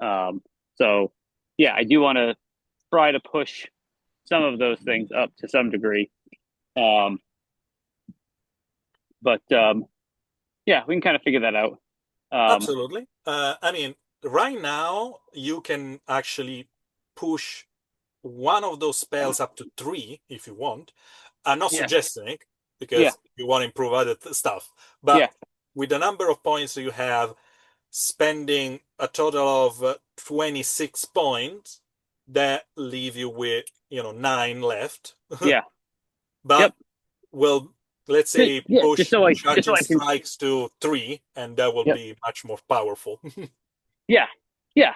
Um, so yeah, I do want to try to push some of those things up to some degree. Um, but yeah, we can kind of figure that out. Um, Absolutely. I mean, right now you can actually push one of those spells up to three if you want. I'm not yeah, suggesting it yeah, because you want to improve other stuff. But yeah, with the number of points you have, spending a total of 26 points, that leave you with, 9 left. yeah. But Yep. we'll, let's say, Yeah, push just so charging I can. strikes to 3, and that will Yep. be much more powerful. Yeah, yeah.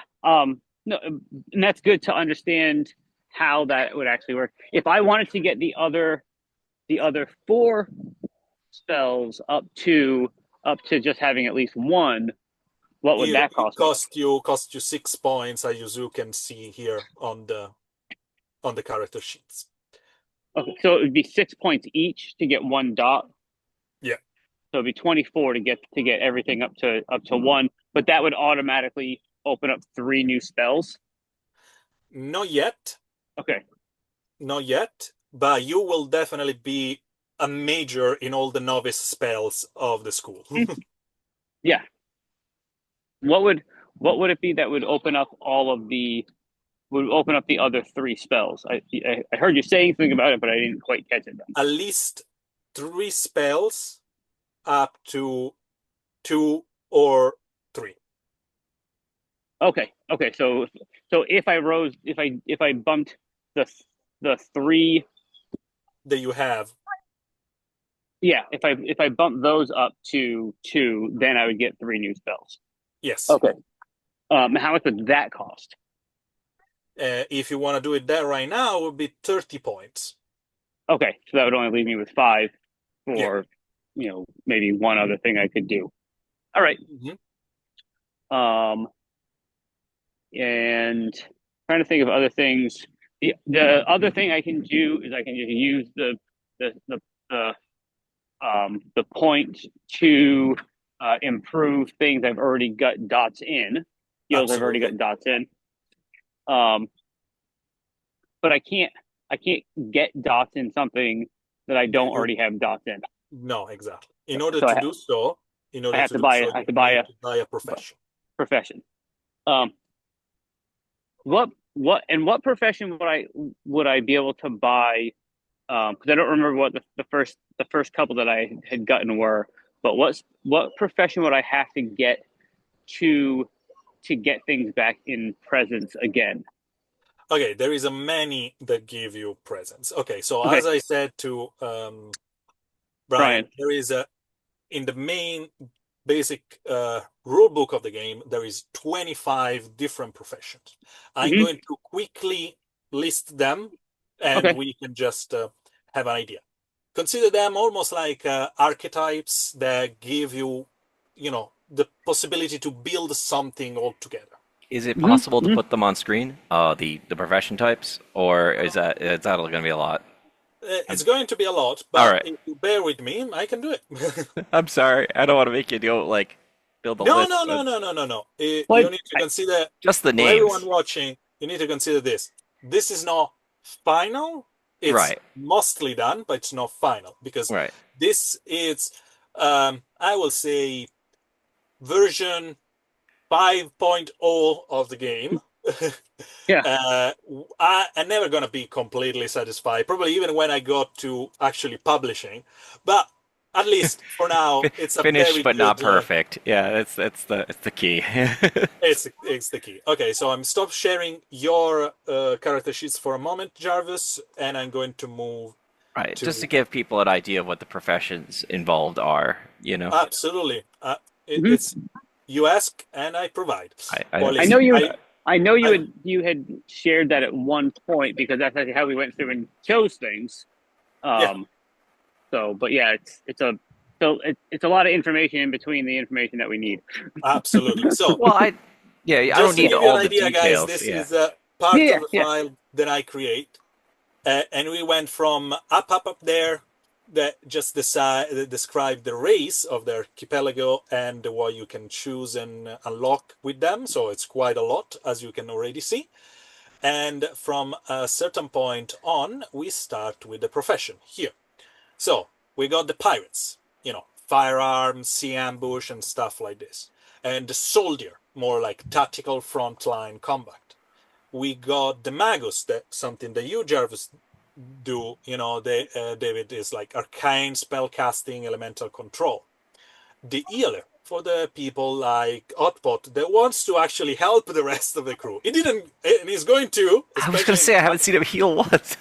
No, and that's good to understand how that would actually work. If I wanted to get the other four spells up to just having at least one, what would Here, that it cost me? cost you 6 points, as you can see here on the character sheets. Okay, so it would be 6 points each to get one dot. Yeah. So it'd be 24 to get everything up to one. But that would automatically open up three new spells. Not yet, Okay. not yet, but you will definitely be a major in all the novice spells of the school. Yeah. What would what would it be that would open up all of the would open up the other three spells? I heard you saying something about it, but I didn't quite catch it then. At least three spells up to two or three. Okay. Okay. So if I bumped the three, that you have. yeah, if I bump those up to two, then I would get three new spells. Yes. Okay. How much would that cost? If you want to do it there right now, it would be 30 points. Okay, so that would only leave me with five Yeah. for, maybe one other thing I could do. All right. And trying to think of other things. The other thing I can do is I can just use the point to improve things I've already got dots in, skills I've already Absolutely. got dots in. But I can't get dots in something that I don't already have dots in. No, exactly. In order So to do so, I have to buy you need to buy a profession. Profession. What profession would I be able to buy? Because I don't remember what the first couple that I had gotten were. But what profession would I have to get to get things back in presence again? Okay, there is a many that give you presents. Okay, so Okay, as I said to Brian, Brian. there is in the main basic rule book of the game, there is 25 different professions. I'm Mm-hmm. going to quickly list them, and Okay. we can just have an idea. Consider them almost like archetypes that give you, the possibility to build something all together. Is it Mm-hmm. possible to Mm-hmm. put them on screen? The profession types, or is that going to be a lot? It's going to be a lot, All but right. if you bear with me, I can do it. I'm sorry. I don't want to make you go like build a No, list, no, but no, no, no, no, no. What? You need to consider, just the for everyone names. watching, you need to consider this. This is not final. It's Right. mostly done, but it's not final because Right. this is, I will say, version 5.0 of the game. Yeah. I'm never gonna be completely satisfied, probably even when I got to actually publishing. But at least for now, it's a Finished very but not good. perfect. Yeah, it's the key. It's the key. Okay, so I'm stop sharing your character sheets for a moment, Jarvis, and I'm going to move Right. Just to to give people an idea of what the professions involved are, you know. absolutely. Mm-hmm. It's you ask and I provide. I Well, I listen, know you. I I know I you had shared that at one point because that's actually how we went through and chose things. yeah, But yeah, it's a lot of information in between the information that we need. absolutely. So Well, yeah, I don't just to need give you an all the idea, guys, details. this Yeah. is part Yeah, of the yeah. file that I create, and we went from up there that just describe the race of the archipelago and what you can choose and unlock with them. So it's quite a lot, as you can already see. And from a certain point on, we start with the profession here. So we got the pirates, firearms, sea ambush, and stuff like this. And the soldier, more like tactical frontline combat. We got the magus, that something that you, Jarvis, do. David is like arcane spellcasting, elemental control. The healer for the people like Otpot that wants to actually help the rest of the crew. He didn't, and he's going to, I was gonna especially in say I the haven't seen him heal once.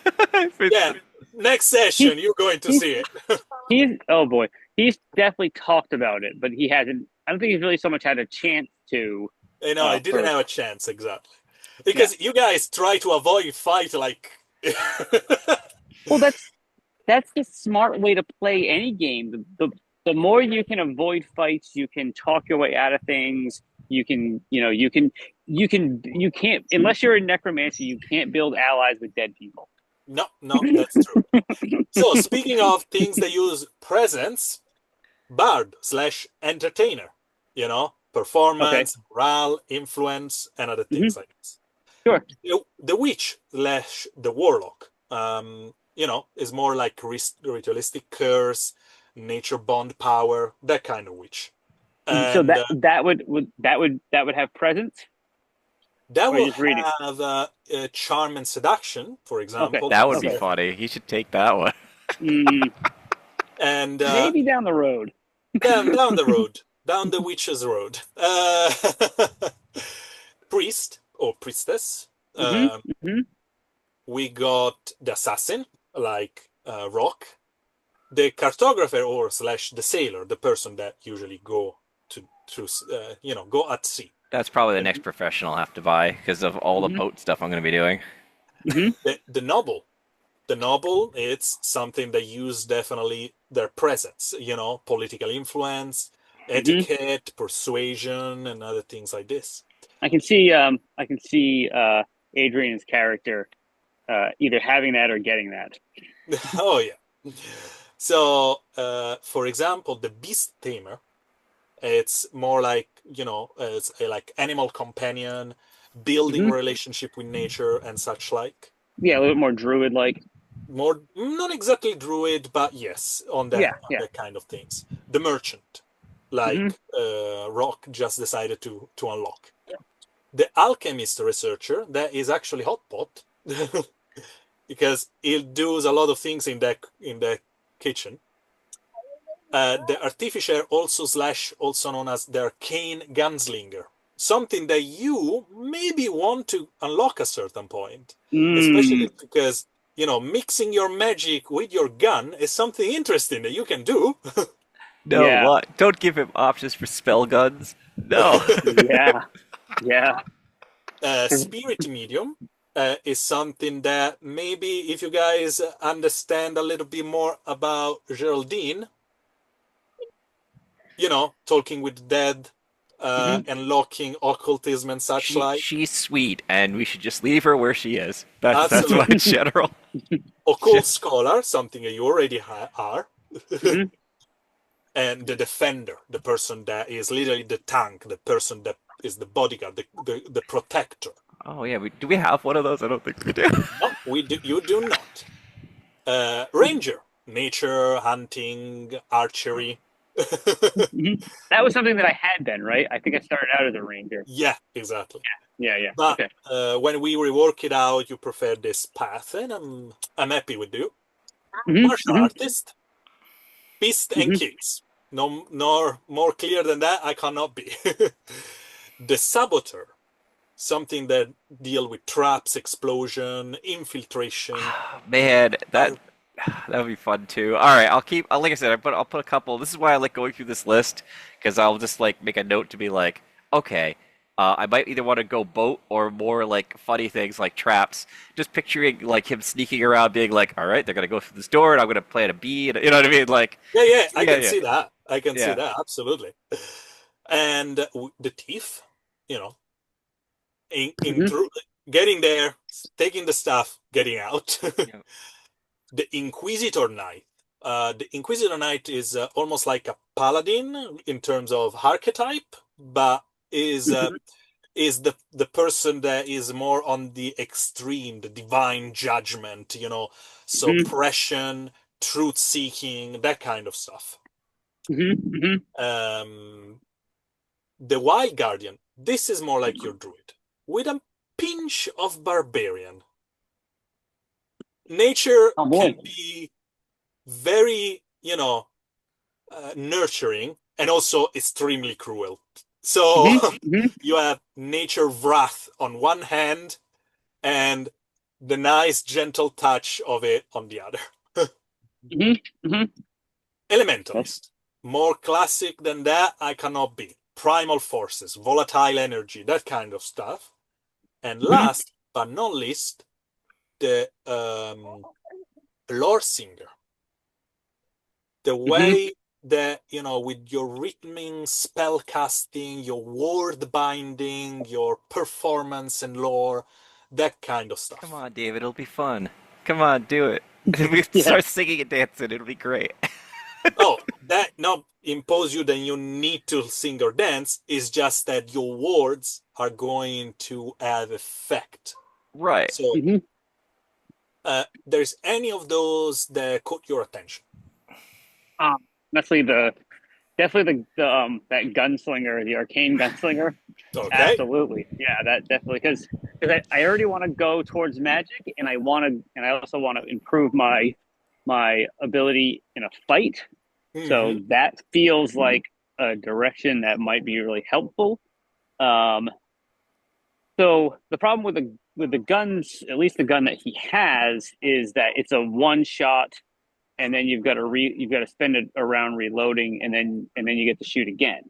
yeah. Next He session, you're going to he's see it. he's oh boy, he's definitely talked about it, but he hasn't. I don't think he's really so much had a chance to. I didn't For have a chance exactly Yeah. because you guys try to avoid fight like. Well, that's the smart way to play any game. The more you can avoid fights, you can talk your way out of things. You can't unless you're a necromancer, you can't build allies with dead people. No, no, that's true. So speaking of things that use presence, bard slash entertainer, Okay. performance, morale, influence, and other Hmm. things like this. Sure. The witch slash the warlock, is more like ritualistic curse, nature bond power, that kind of witch. So And that would have presence, that or are you will just reading? have charm and seduction, for Okay. example, That would be Okay. funny. He should take that one. Mm, and maybe down the road. down the road, down the witch's road. priest or priestess. Mm-hmm. Mm-hmm. We got the assassin, like Rock, the cartographer or slash the sailor, the person that usually go go at sea. That's probably the next professional I'll have to buy because of all the Mm-hmm. boat stuff I'm going to be doing. Mm-hmm. The noble. The noble, it's something that use definitely their presence, political influence, Mm-hmm. etiquette, persuasion, and other things like this. I can see Adrian's character either having that or getting that. Oh yeah. So, for example, the beast tamer, it's more like it's a like animal companion, building Mm-hmm. relationship with nature and such like. Yeah, a little bit more druid like. More not exactly druid, but yes, on Yeah, that yeah. kind of things. The merchant, Mm-hmm. like Rock just decided to unlock. The alchemist researcher, that is actually Hotpot, because he does a lot of things in the kitchen. The artificer also slash also known as the arcane gunslinger, something that you maybe want to unlock at a certain point, Mm. especially because mixing your magic with your gun is something interesting that you can do. No, Yeah, what? Don't give him options for spell guns. No. yeah, yeah. Spirit medium is something that maybe if you guys understand a little bit more about Geraldine, talking with the dead, Mm-hmm. unlocking occultism and such like. She's sweet, and we should just leave her where she is. That's my Absolutely. general. Occult scholar, something that you already are. Mm-hmm. And the defender, the person that is literally the tank, the person that is the bodyguard, the protector. Oh yeah, do we have one of those? I don't think we do. No, you do not. Ranger, nature, hunting, archery. Mm-hmm. That was something that I had then, right? I think I started out as a ranger. Yeah, exactly. Yeah, yeah. But Okay. when we rework it out, you prefer this path, and I'm happy with you. Mm-hmm. Martial Mm-hmm. artist, fist and Mm-hmm. kills. No, nor more clear than that, I cannot be. The saboteur, something that deal with traps, explosion, infiltration. Man, Uh, that would be fun too. All right, like I said, I'll put a couple. This is why I like going through this list because I'll just like make a note to be like, okay, I might either want to go boat or more like funny things like traps. Just picturing like him sneaking around, being like, all right, they're gonna go through this door, and I'm gonna plant a bee, and you know what I mean? Like, yeah, I yeah, can yeah, see that. I can see yeah. that absolutely. And the thief, you know, in Mm-hmm. through getting there, taking the stuff, getting out. Yeah. The Inquisitor Knight. The Inquisitor Knight is almost like a paladin in terms of archetype, but is uh, Mm-hmm. is the person that is more on the extreme, the divine judgment, Mm-hmm. suppression, truth seeking, that kind of stuff. Mm-hmm. Um, the Wild Guardian. This is more like your druid with a pinch of barbarian. Nature Oh boy. can be very, nurturing and also extremely cruel. So Mm-hmm. Mm-hmm. you have nature wrath on one hand and the nice gentle touch of it on the other. Mm-hmm. Mm-hmm. That's Elementalist. More classic than that, I cannot be. Primal forces, volatile energy, that kind of stuff. And mm-hmm. last but not least, the lore singer. The Mm-hmm. way that, with your rhythming, spell casting, your word binding, your performance and lore, that kind of Come stuff. on, David, it'll be fun. Come on, do it. We Yeah. start singing and dancing. It'll be great. Oh, that not impose you that you need to sing or dance, is just that your words are going to have effect. Right. So Mm-hmm. there's any of those that caught your attention. Um, definitely the that gunslinger, the arcane gunslinger. Okay. Absolutely, yeah, that definitely because I already want to go towards magic, and I also want to improve my ability in a fight. So Mm-hmm. that feels like a direction that might be really helpful. Um, So the problem with the guns, at least the gun that he has, is that it's a one shot, and then you've got to spend a round reloading, and then you get to shoot again.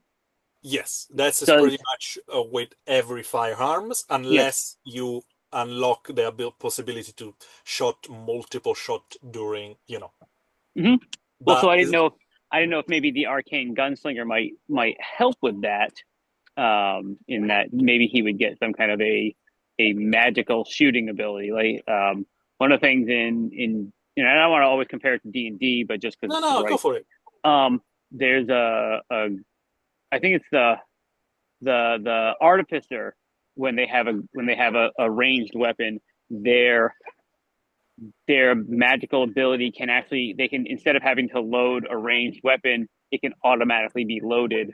Yes, that's Does pretty much with every firearms, Yes. unless you unlock the possibility to shot multiple shot during, Hmm. Well, so But I didn't know if maybe the arcane gunslinger might help with that. In that maybe he would get some kind of a magical shooting ability. Like one of the things in I don't want to always compare it to D&D, but just because no, it's no, go right. for it. There's a I think it's the artificer when they have a ranged weapon, their their magical ability can actually they can, instead of having to load a ranged weapon, it can automatically be loaded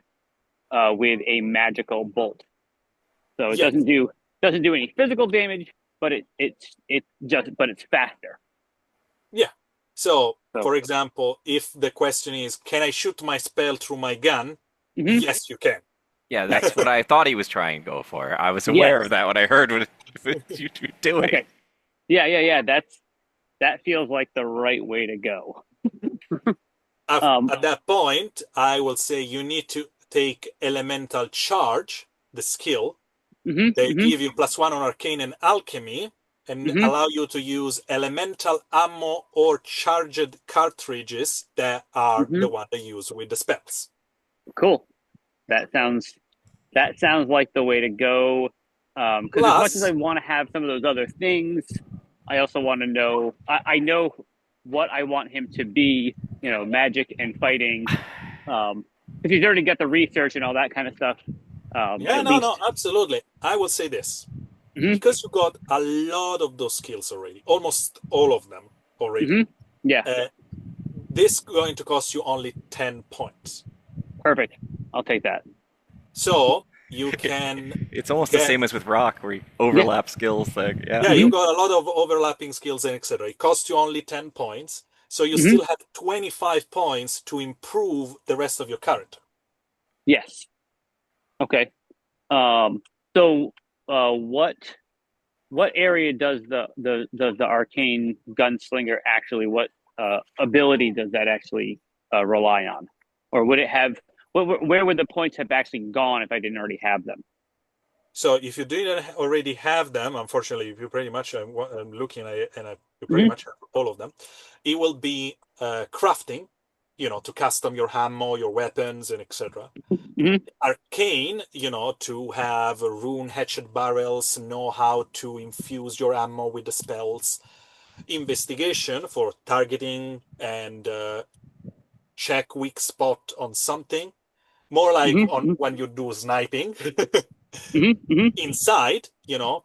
with a magical bolt. So it Yes. doesn't do any physical damage, but it's faster. Yeah. So, So for example, if the question is, can I shoot my spell through my gun? mhm. Yes, you can. Yeah, that's what I thought he was trying to go for. I was aware Yes. of that when I heard what you were doing. Okay. Yeah. That feels like the right way to go. At that point, I will say you need to take Elemental Charge, the skill. Mhm. They Mhm. give you +1 on Arcane and Alchemy, and Mhm. allow you to use elemental ammo or charged cartridges that are the Mhm. one they use with the spells. Cool. That sounds that sounds like the way to go. Because as much as I Plus, want to have some of those other things, I also want to know. I know what I want him to be. Magic and fighting. If he's already got the research and all that kind of stuff, yeah, at no, least. absolutely. I will say this. Hmm. Because you got a lot of those skills already, almost all of them already, Hmm. Yeah. uh, this is going to cost you only 10 points. Perfect. I'll take that. So you can It's almost the get, same as with Rock, where you Yeah. overlap skills. Like, yeah. yeah, you Hmm. got a lot of overlapping skills and etc. It costs you only 10 points. So you Hmm. still have 25 points to improve the rest of your character. Yes. Okay. Um. So, what area does the arcane gunslinger actually, what ability does that actually rely on, or would it have, where would the points have actually gone if I didn't already have them? So if you didn't already have them, unfortunately, you pretty much, I'm looking at it, and you pretty Hmm. much have all of them. It will be crafting, to custom your ammo, your weapons, and etc. Hmm. Arcane, to have rune hatchet barrels, know how to infuse your ammo with the spells. Investigation for targeting and check weak spot on something. More like on Hmm. when you do sniping. Hmm. Hmm. Inside,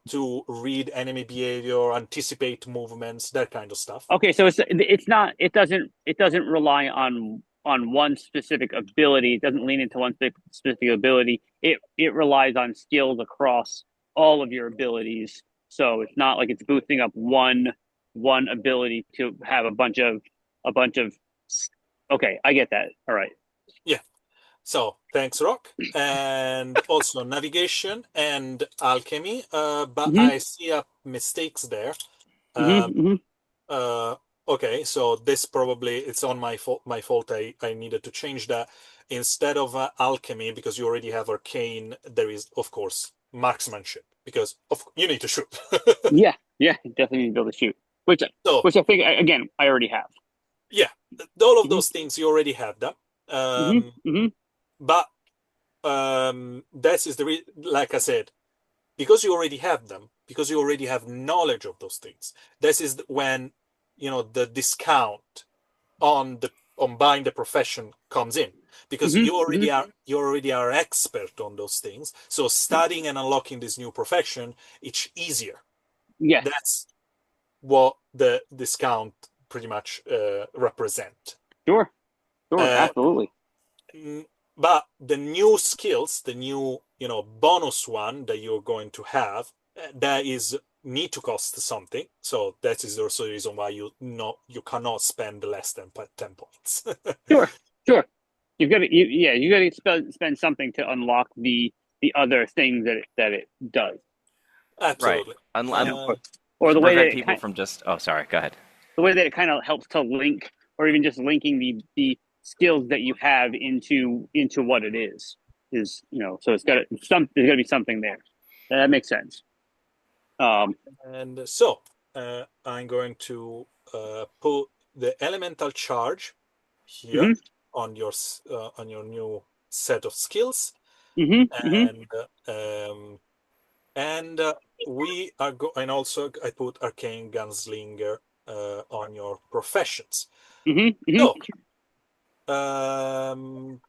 to read enemy behavior, anticipate movements, that kind of stuff. Okay, so it's not, it doesn't rely on one specific ability. It doesn't lean into one specific ability. It relies on skills across all of your abilities. So it's not like it's boosting up one ability to have a bunch of. Okay, I get that. All right. Yeah. So thanks, Rock. And also navigation and alchemy. But Mm-hmm. I see mistakes there. Um, Mm-hmm. Mm-hmm. uh, okay, so this probably it's on my fault. My fault. I needed to change that. Instead of alchemy, because you already have arcane, there is of course marksmanship because you need to shoot. Yeah, yeah, definitely need to be able to shoot. Which So which I think, again, I already have. yeah, all of Mm-hmm. those things you already have them. Mm-hmm. Mm-hmm. But that is like I said, because you already have them, because you already have knowledge of those things. This is when the discount on buying the profession comes in, because Mm-hmm. Mm-hmm. you already are expert on those things. So studying and unlocking this new profession, it's easier. Yes. That's what the discount pretty much represent. Sure. Sure. Uh, Absolutely. but the new skills, the new bonus one that you're going to have, that is need to cost something. So that is also the reason why you cannot spend less than 10 points. Sure. Sure. You got to spend something to unlock the other things that it does. Right. Absolutely. Or To the way that prevent it people kind from just. Oh, sorry. Go ahead. the way that it kind of helps to link, or even just linking the skills that you have into what it is so there's got to be something there. That makes sense. And so I'm going to put the elemental charge here Mm-hmm, on your new set of skills, mm-hmm, mm-hmm, and and we are and also I put arcane gunslinger on your professions. mm-hmm, mm-hmm. So um,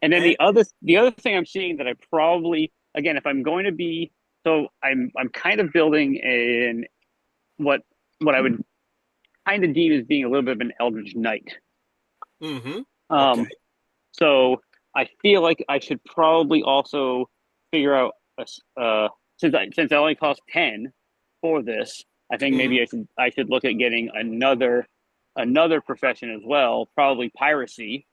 And then and the other thing I'm seeing that I probably, again, if I'm going to be, so I'm kind of building an what I would kind of deem as being a little bit of an Eldritch Knight. mm-hmm, okay. Um, so I feel like I should probably also figure out since I only cost 10 for this, I think Mm-hmm. maybe I should look at getting another profession as well, probably piracy.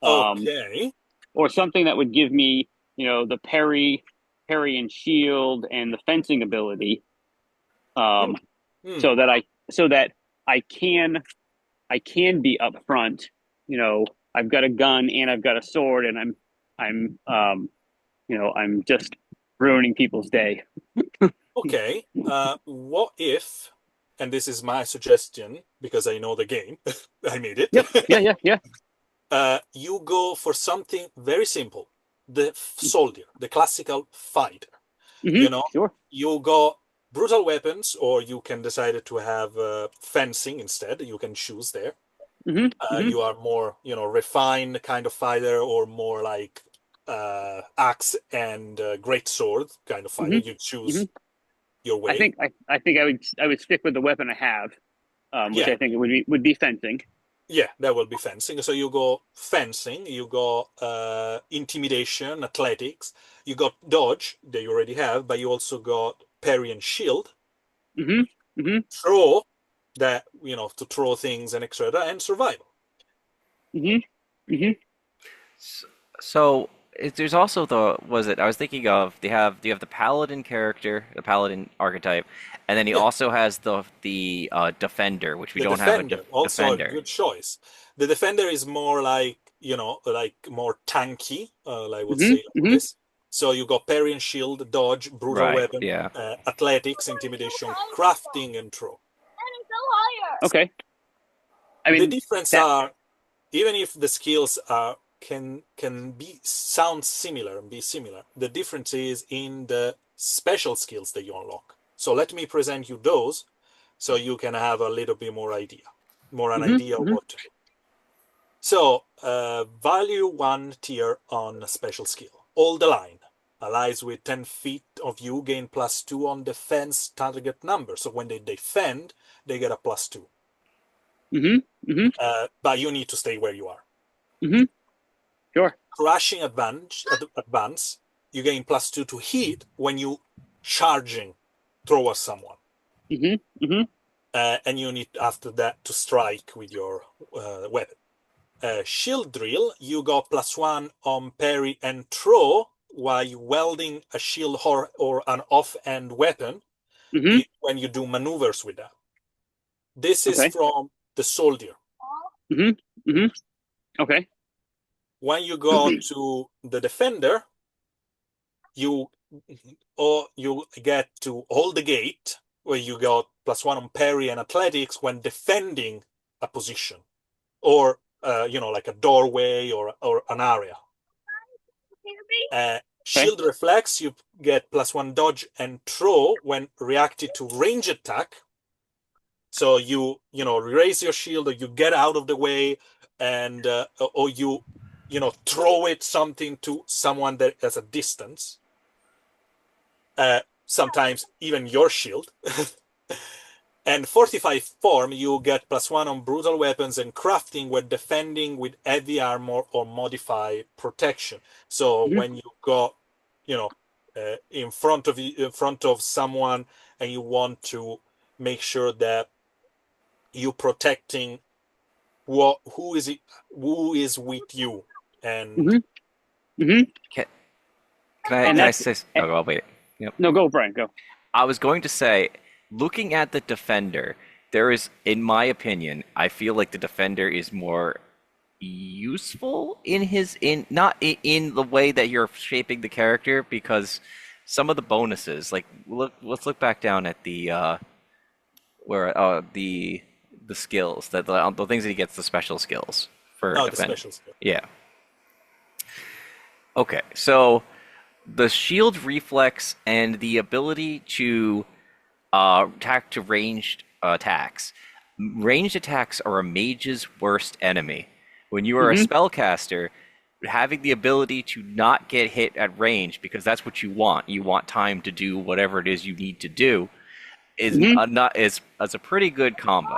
Um, Okay. or something that would give me, the parry and shield and the fencing ability, Hmm. um, Hmm. so that I can be up front. I've got a gun and I've got a sword, and I'm just ruining people's day. Okay. What if, and this is my suggestion because I know the game, I made it. Yep. Yeah. Yeah. Yeah. You go for something very simple, the soldier, the classical fighter. Mm-hmm. You know, Sure. you got brutal weapons, or you can decide to have fencing instead. You can choose there. Mm-hmm. Mm-hmm. You are more, refined kind of fighter, or more like axe and great sword kind of fighter. You Mm-hmm. Mm-hmm. choose your I way. think I would stick with the weapon I have, which Yeah, I think would be fencing. yeah, that will be fencing. So you go fencing, you go intimidation, athletics, you got dodge that you already have, but you also got parry and shield, Mm-hmm. Mm-hmm. throw that, to throw things and etc., and survival. Mm-hmm. Mm-hmm. So there's also the was it I was thinking of you have the paladin character, the paladin archetype, and then he Yeah, also has the defender, which we the don't have a defender also a defender. good choice. The defender is more like, like more tanky, I would Mm-hmm. say like Mm-hmm. this. So you got parry and shield, dodge, brutal Right. weapon, Yeah. athletics, intimidation, crafting, and throw. Okay. I The mean difference that. are, even if the skills are can be sound similar and be similar, the difference is in the special skills that you unlock. So let me present you those, so you can have a little bit more an Mm-hmm. idea of Mm-hmm. what to do. So value 1 tier on special skill. Hold the line. Allies with 10 feet of you gain +2 on defense target number. So when they defend, they get a +2. Mm-hmm. Mm-hmm. But you need to stay where you are. Mm-hmm. Sure. Crashing advance, you gain +2 to hit when you charging towards someone. Mm-hmm. Mm-hmm. And you need after that to strike with your weapon. Shield drill, you got +1 on parry and throw while you welding a shield or an off-hand weapon Mm-hmm. when you do maneuvers with that. This is Okay. from the soldier. Mm-hmm. Mm-hmm. Okay. When you go to the defender, you get to hold the gate, where you got +1 on parry and athletics when defending a position, or like a doorway or an area. Okay. Shield reflex, you get +1 dodge and throw when reacted to range attack. So you raise your shield, or you get out of the way, and or you throw it something to someone that has a distance. Sometimes even your shield. And fortified form, you get +1 on brutal weapons and crafting when defending with heavy armor or modified protection. So Mm-hmm. when you go, in front of someone, and you want to make sure that you're protecting who is with you, and Can, Mm-hmm. can I And can I that's say? Oh, well, wait. Yep. No, go, Brian, go. I was going to say, looking at the defender, there is, in my opinion, I feel like the defender is more useful in his in not in the way that you're shaping the character because some of the bonuses, like let's look back down at the where the skills that the things that he gets the special skills for Oh, the defender. special skill. Yeah. Okay, so the shield reflex and the ability to attack to ranged attacks. Ranged attacks are a mage's worst enemy. When you are a Mm-hmm. spellcaster, having the ability to not get hit at range because that's what you want. You want time to do whatever it is you need to do is Mm-hmm. not is a pretty good combo.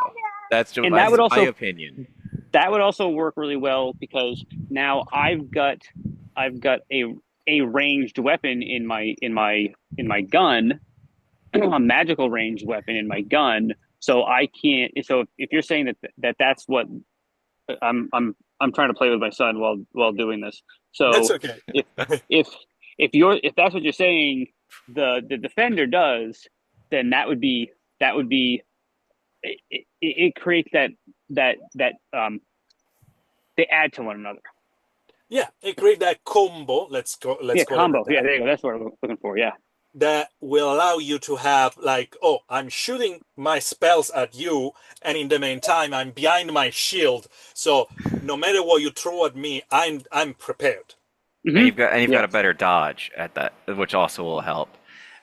And That's my opinion. that would also work really well because now I've got a ranged weapon in my gun, a magical ranged weapon in my gun. So I can't. So if you're saying that's what I'm trying to play with my son while doing this. That's So okay. if if if that's what you're saying, the defender does, then that would be it creates that they add to one another. Yeah, it create that combo. Let's Yeah, call it combo. Yeah, that. there you go. That's what I'm looking for. Yeah. That will allow you to have like, oh, I'm shooting my spells at you, and in the meantime, I'm behind my shield. So no matter what you throw at me, I'm prepared. Mm-hmm. And you've Yeah. got a better dodge at that, which also will help.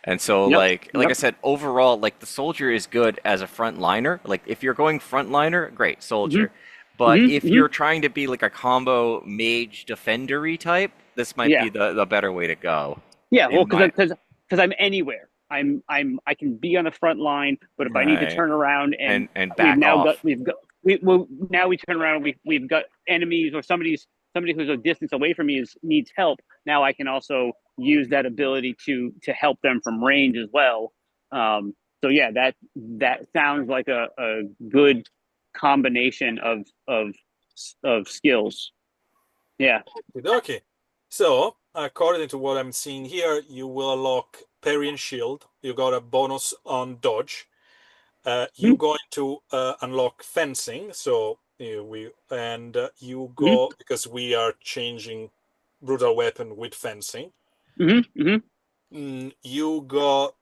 And so, Yep. like I Yep. said, overall, like the soldier is good as a front liner. Like if you're going front liner, great Mm-hmm. soldier. But Mm-hmm. if Mm-hmm. you're trying to be like a combo mage defendery type, this might Yeah. be the better way to go. Yeah. Well, In my because I'm anywhere. I can be on the front line, but if I need to right turn around and and back off. we turn around and we've got enemies or somebody who's a distance away from me needs help. Now I can also use that ability to help them from range as well. So yeah, that sounds like a good combination of skills. Yeah. Okay. So, according to what I'm seeing here, you will unlock parry and shield. You got a bonus on dodge. You're going to unlock fencing. So you Mm-hmm. go because we are changing brutal weapon with fencing. Mm-hmm. Mm-hmm. You got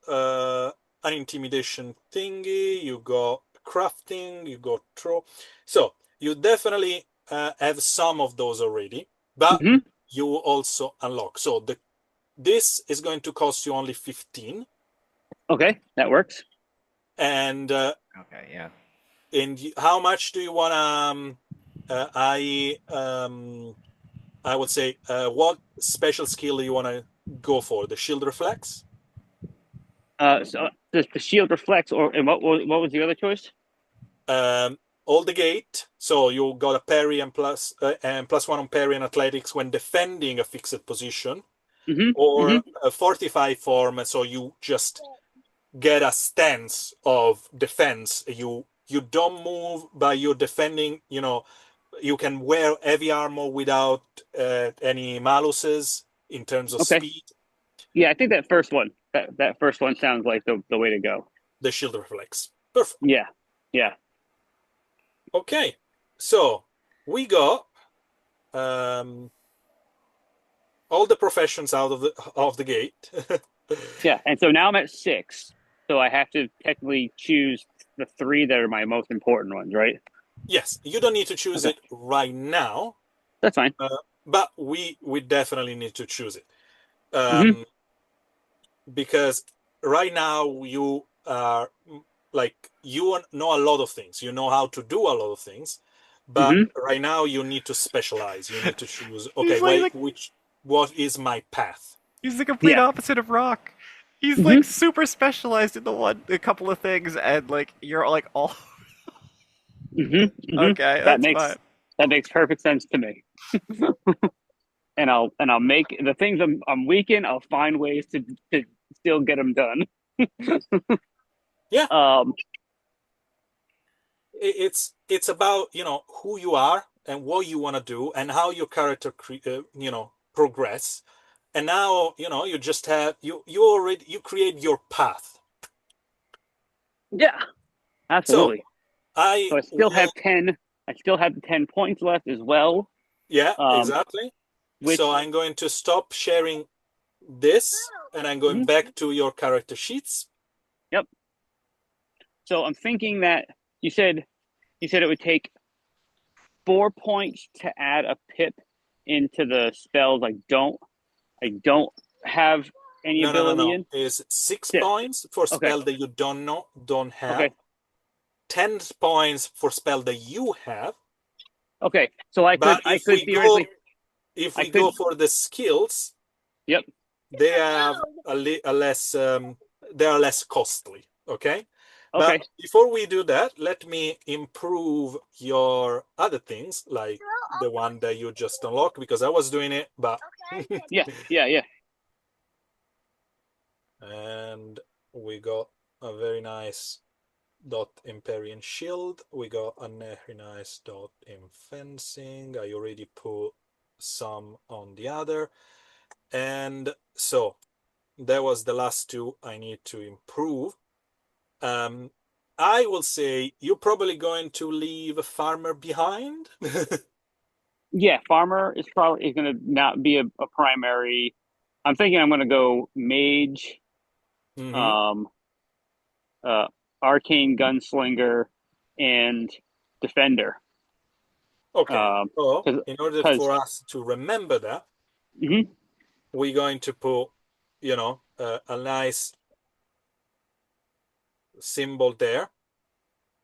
an intimidation thingy. You got crafting. You got throw. So you definitely have some of those already, but Mm-hmm. you also unlock. So this is going to cost you only 15. Okay, that works. And Okay, yeah. how much do you want I would say what special skill do you want to go for? The shield reflex? So the shield reflects, and what was the other choice? All the gate. So you got a parry and plus one on parry and athletics when defending a fixed position, Mm-hmm. or Mm-hmm. a fortify form. So you just get a stance of defense. You don't move, but you're defending. You can wear heavy armor without any maluses in terms of Okay. speed. Yeah, I think that first one sounds like the way to go. The shield reflex. Perfect. Yeah. Yeah. Okay, so we got um, all the professions out of the gate. Yeah. And so now I'm at 6. So I have to technically choose the 3 that are my most important ones, right? Yes, you don't need to choose Okay. it right now, That's fine. but we definitely need to choose it Mm-hmm. because right now you are like you know a lot of things. You know how to do a lot of things, but Mm-hmm. right now you need to specialize. You need to choose. Okay, He's wait, like what is my path? he's the complete Yeah. opposite of Rock. He's like Mm-hmm. super specialized in a couple of things, and like you're like all Mm-hmm. Mm-hmm. okay. That That's makes fine. that makes perfect sense to me. And I'll make the things I'm weak in. I'll find ways to still get them done. Yeah, Um. it's about who you are and what you want to do and how your character progress, and now you just have you create your path. Yeah, So absolutely. I So I still will. have 10. I still have the 10 points left as well. Yeah, Um, exactly. So which I'm going to stop sharing this, and I'm going mhm, back to your character sheets. yep. So I'm thinking that you said it would take 4 points to add a pip into the spells I don't have any No, no, no, ability no. in. Is 6 Six. points for Okay. spell that you don't have. Okay. 10 points for spell that you have. Okay. So I could But I could theoretically if I we could go for the skills, yep. they have a less they are less costly. Okay. Okay. But before we do that, let me improve your other things, like the one that you just unlocked, because I was doing it, but Yeah. Yeah. Yeah. and we got a very nice dot Empyrean shield. We got a very nice dot in fencing. I already put some on the other. And so that was the last two I need to improve. I will say you're probably going to leave a farmer behind. Yeah. Farmer is probably going to not be a primary. I'm thinking I'm going to go mage, Mm-hmm. um, uh, arcane gunslinger, and defender. Okay. So in order Because for us to remember that, mhm, we're going to put, a nice symbol there.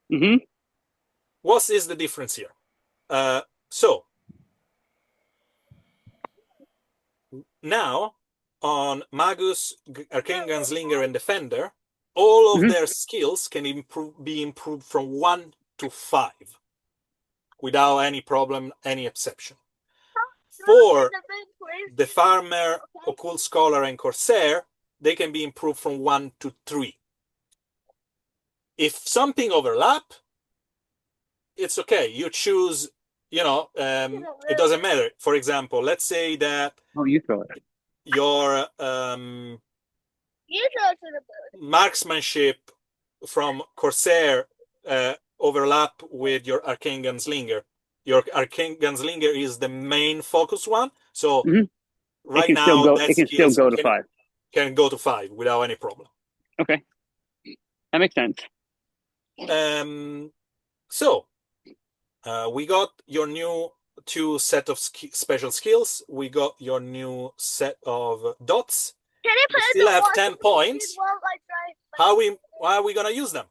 mhm, What is the difference here? So now on Magus, Arcane Gunslinger, and Defender, all of mhm. their skills can be improved from 1 to 5 without any problem, any exception. For the Farmer, Occult Scholar, and Corsair, they can be improved from 1 to 3. If something overlap, it's okay. You choose, it doesn't matter. For example, let's say that Oh, you throw it. your marksmanship from Corsair overlap with your Arcane Gunslinger. Your Arcane Gunslinger is the main focus one. So Mhm. It right can still now, go. that It can still skills go to 5. can go to 5 without any problem. Okay, that makes sense. So we got your new 2 set of special skills. We got your new set of dots. We still have 10 points. How are we gonna use them?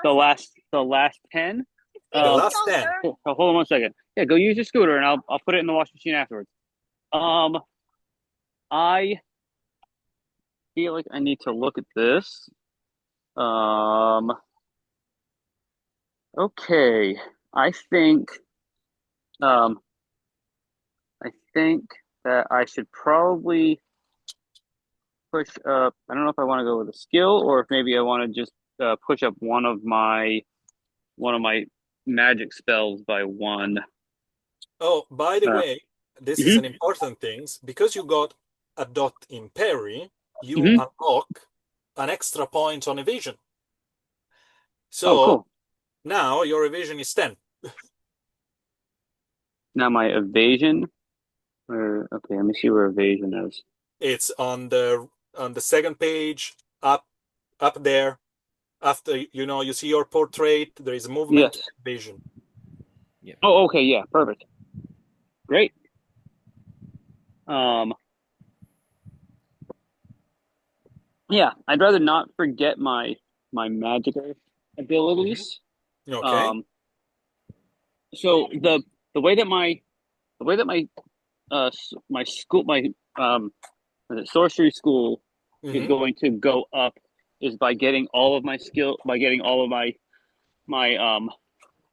The last 10. The last 10. Hold on 1 second. Yeah, go use your scooter, and I'll put it in the washing machine afterwards. Um, I feel like I need to look at this. Um, okay. I think um I think that I should probably push up. I don't know if I want to go with a skill or if maybe I want to just push up one of my magic spells by 1. Oh, by the Uh, way, this is mhm, an important thing. Because you got a dot in parry, you mhm. unlock an extra point on evasion. Oh, So cool. now your evasion is 10. Now my evasion. Okay, let me see where evasion is. It's on the second page, up there. After you see your portrait, there is movement Yes. vision. Yeah. Oh, okay. Yeah, perfect. Great. Um, yeah, I'd rather not forget my magic abilities. Okay. Um, so the way that my school um sorcery school is Mm-hmm. going to go up is by getting all of my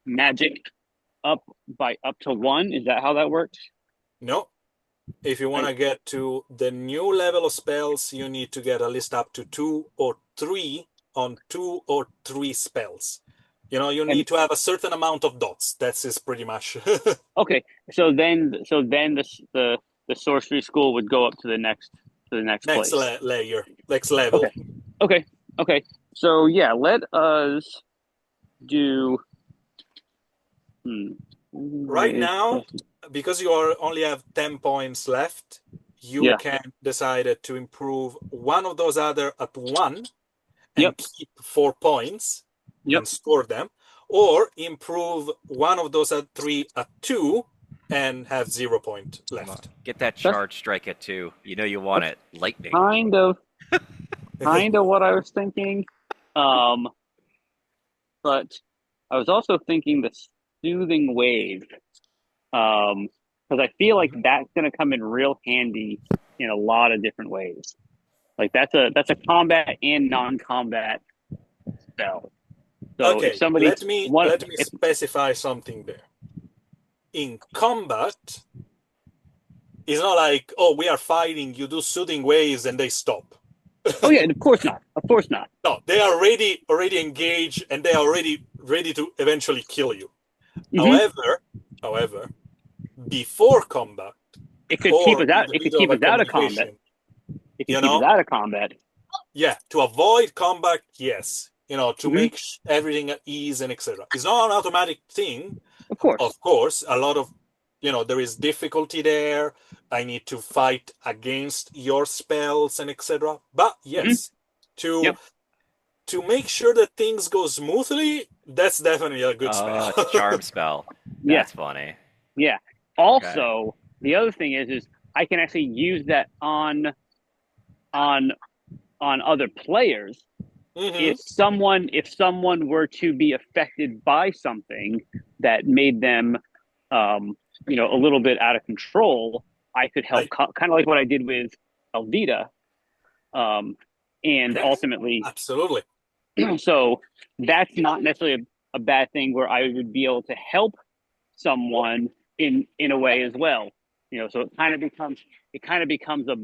magic up to 1. Is that how that works? No. If you want I to get to the new level of spells, you need to get at least up to 2 or 3 on 2 or 3 spells. You and need to have a certain amount of dots. That's is pretty much. okay. So then the the sorcery school would go up to the next place. Layer, next level. Okay. So yeah, let us do. Right now, because you only have 10 points left, you can decide to improve one of those other at 1 and keep 4 points and store them, or improve one of those at 3 at 2 and have 0 point left. Get that charge strike at 2. You know you want it. Lightning. Kind of what I was thinking. But I was also thinking the soothing wave. Because I feel like that's going to come in real handy in a lot of different ways. Like that's a combat and non-combat spell. So okay, if somebody let me specify something there. In combat, it's not like, oh, we are fighting, you do soothing waves and they stop. Oh yeah, of course not. No, they are already engaged and they are already ready to eventually kill you. However, before combat, it could keep us out. It could keep us out of combat. It could keep us out of combat. Yeah, to avoid combat, yes. To make everything at ease and etc. It's not an automatic thing. Of course, a lot of, there is difficulty there. I need to fight against your spells and etc. But yes, to make sure that things go smoothly, that's definitely a good spell. It's a charm spell. That's funny. Yeah. Also, the other thing is I can actually use that on other players. If someone were to be affected by something that made them a little bit out of control, I could help, kind of like what I did with Alvita, and ultimately absolutely. So that's not necessarily a bad thing, where I would be able to help someone in a way as well. So it kind of becomes a,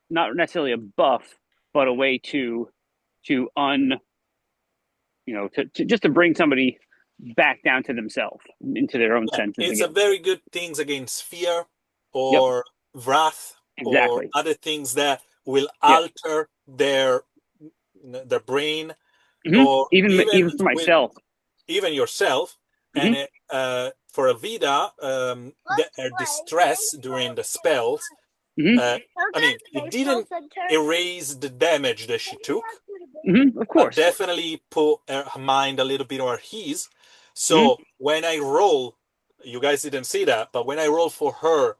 not necessarily a buff, but a way to just to bring somebody back down to themselves, into their own senses. It's again. a very good things against fear or wrath or other things that will alter their brain, or even for myself, even yourself. And for Avida, the distress during the spells, it didn't erase the damage that she took. Of course, definitely put her mind a little bit more at ease. So when I roll, you guys didn't see that, but when I roll for her,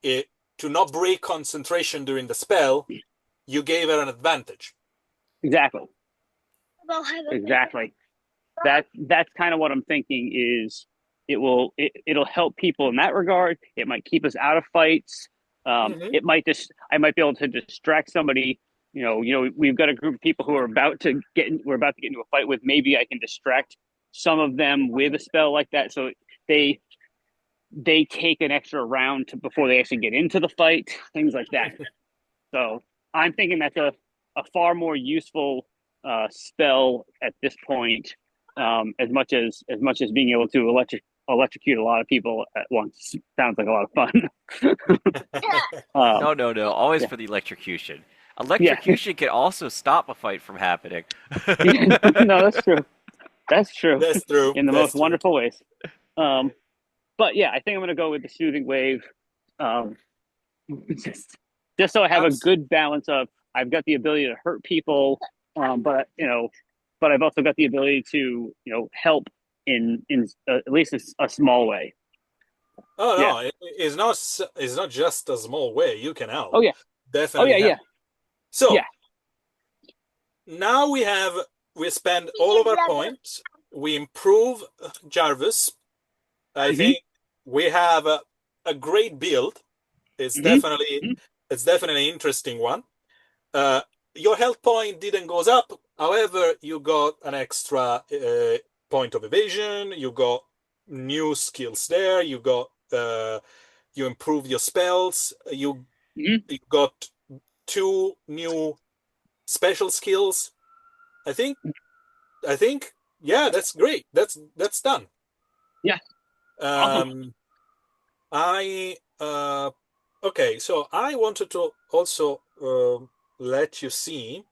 to not break concentration during the spell, you gave her an advantage. Exactly. That's kind of what I'm thinking. Is it'll help people in that regard. It might keep us out of fights. It might I might be able to distract somebody. We've got a group of people who are about to get into a fight with. Maybe I can distract some of them with a spell like that, so they take an extra round before they actually get into the fight. Things like that. So I'm thinking that's a far more useful spell at this point. As much as being able to electrocute a lot of people at once sounds like a lot of fun. No. Always for the electrocution. Electrocution can also stop a fight from happening. No, that's true. That's true. In the most wonderful ways. But yeah, I think I'm going to go with the soothing wave. Just so I have a good balance of, I've got the ability to hurt people, but I've also got the ability to help in at least a small way. Oh no, it's not just a small way. You can help. Oh yeah, definitely. Oh yeah. So now we spend all of our points. We improve Garvus. I think we have a great build. It's definitely an interesting one. Your health point didn't goes up. However, you got an extra point of evasion. You got new skills there. You got you improved your spells. You got 2 new special skills. I think that's great. That's done. Yeah. Awesome. I Okay, so I wanted to also let you see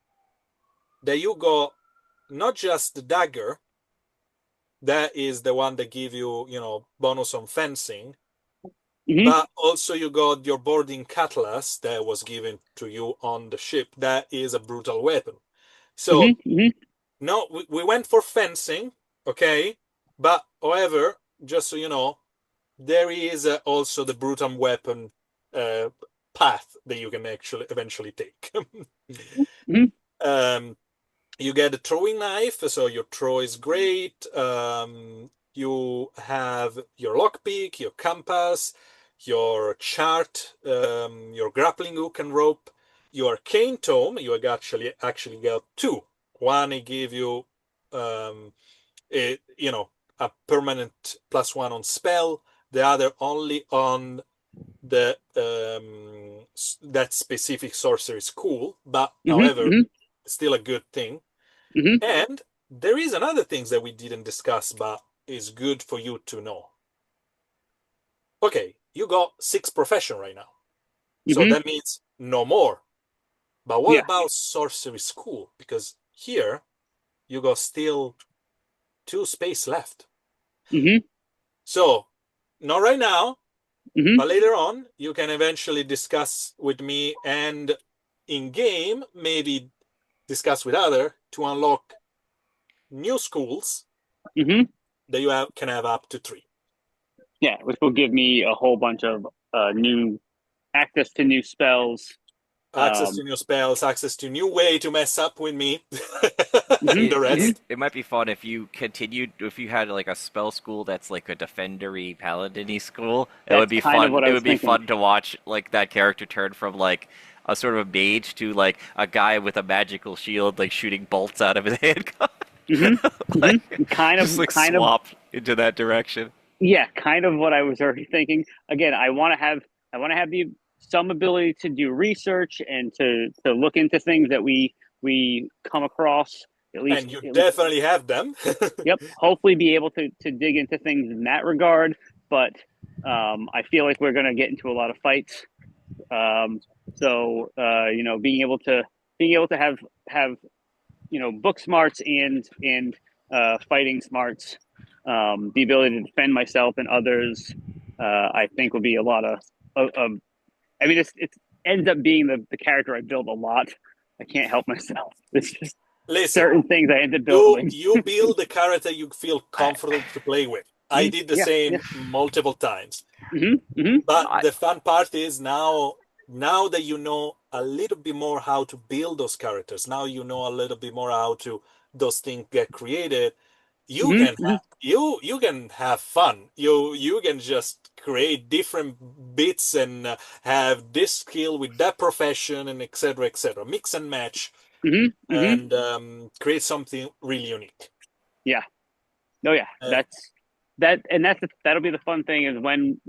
that you got not just the dagger, that is the one that give you, bonus on fencing, but also you got your boarding cutlass that was given to you on the ship. That is a brutal weapon. So, no, we went for fencing, okay? But, however, just so you know, there is also the brutal weapon path that you can actually eventually take. You get a throwing knife, so your throw is great. You have your lockpick, your compass, your chart, your grappling hook and rope, your arcane tome. You actually got two. One, it give you a permanent +1 on spell. The other only on the that specific sorcery school, but however, still a good thing. And there is another thing that we didn't discuss, but is good for you to know. Okay, you got 6 profession right now, so that means no more. But what about sorcery school? Because here you got still 2 space left. So not right now, but later on you can eventually discuss with me, and in game maybe discuss with other to unlock new schools that you can have up to 3. Yeah, which will give me a whole bunch of new access to new spells. Access to new spells, access to new way to mess up with me. And the rest. It might be fun if you had like a spell school that's like a defendery paladin-y school. It would be fun. It would be fun to watch like that character turn from like a sort of a mage to like a guy with a magical shield, like shooting bolts out of his handgun. Swap into that direction. Yeah, kind of what I was already thinking. Again, I want to have some ability to do research and to look into things that we come across. At least, and you definitely have them. Yep. Hopefully, be able to dig into things in that regard. But I feel like we're going to get into a lot of fights. So being able to have book smarts and fighting smarts, the ability to defend myself and others, I think will be a lot of I mean, it ends up being the character I build a lot. I can't help myself. It's just certain things I end up building. You build the character you feel comfortable to play with. I did the same multiple times. But the fun part is now that you know a little bit more how to build those characters, now you know a little bit more how to those things get created. You can have fun. You can just create different bits and have this skill with that profession and etc. Mix and match and create something really unique. Yeah. Oh yeah. That'll be the fun thing is when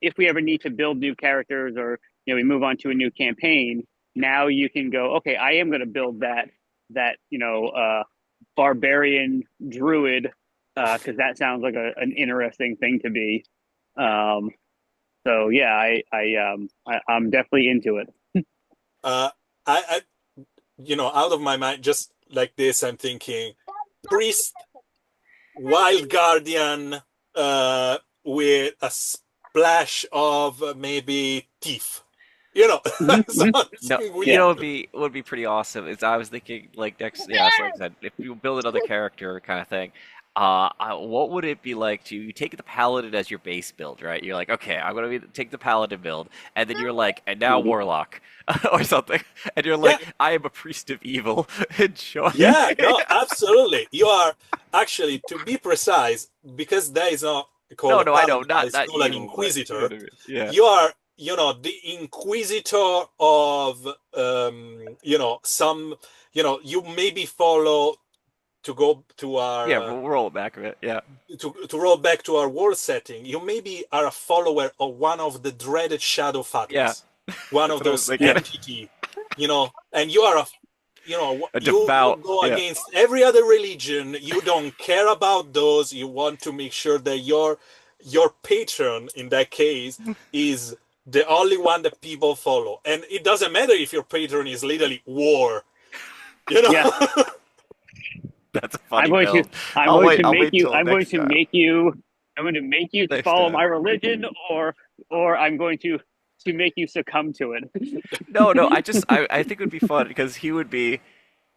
if we ever need to build new characters or we move on to a new campaign, now you can go, okay, I am going to build that barbarian druid because that sounds like an interesting thing to be. So yeah, I'm definitely into it. I out of my mind, just like this, I'm thinking priest, wild guardian, with a splash of maybe thief. Would be pretty awesome. Is I was thinking like next, so like I said, if you build another character kind of thing, what would it be like to take the paladin as your base build, right? You're like, okay, I'm gonna take the paladin build, and then you're like, and now warlock or something, and you're like, I am a priest of evil. Yeah, no, absolutely. You are actually, to be precise, because that is not called I know, not called an evil, inquisitor. Yeah. You are the inquisitor of you maybe follow to go to our we'll roll it back a bit. Yeah, to roll back to our world setting. You maybe are a follower of one of the dreaded shadow fathers, one of those entity, and you are a devout, you go against every other religion. You don't care about those. You want to make sure that your patron in that case is the only one that people follow. And it doesn't matter if your patron is literally war, you know? Yeah. That's a I'm funny going to build. I'll wait. I'll wait till I'm going next to time. make you I'm going to make you Next follow time. my religion, or I'm going to make you succumb to it. No, no. I think it would be fun because he would be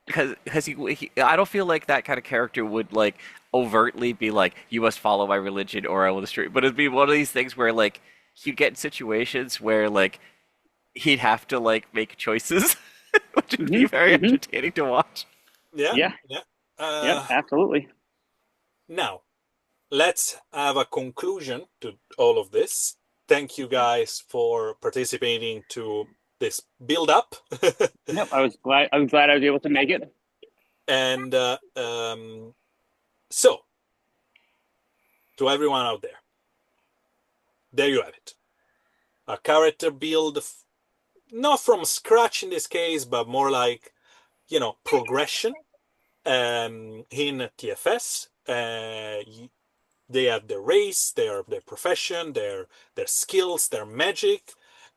because he I don't feel like that kind of character would like overtly be like you must follow my religion or I will destroy you. But it'd be one of these things where like he'd get in situations where like he'd have to like make choices, which would be Hmm. very Hmm. entertaining to watch. Yeah, Yeah. yeah. Yep. Absolutely. Now, let's have a conclusion to all of this. Thank you guys for participating to this build up. Yep. I was glad I was able to make it. And so, to everyone out there you have it. A character build, not from scratch in this case, but more like, progression in TFS. They have their race, their profession, their skills, their magic,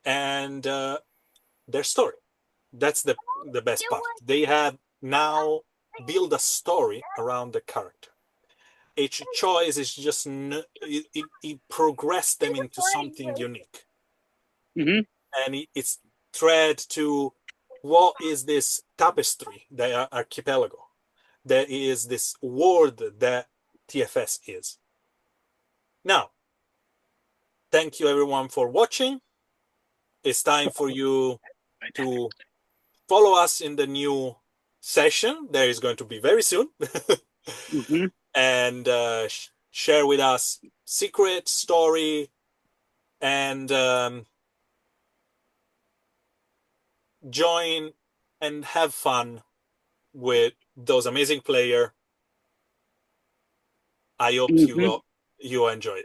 and their story. That's the best part. They have now built a story around the character. Each choice is just it progressed them into something unique, Hmm. and it's thread to what is this tapestry, the archipelago. There is this world that TFS is. Now, thank you everyone for watching. It's time for you to follow us in the new session. There is going to be very soon. Hmm. And share with us secret story and join and have fun with those amazing players. I hope Hmm. you enjoy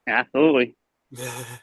Absolutely. it.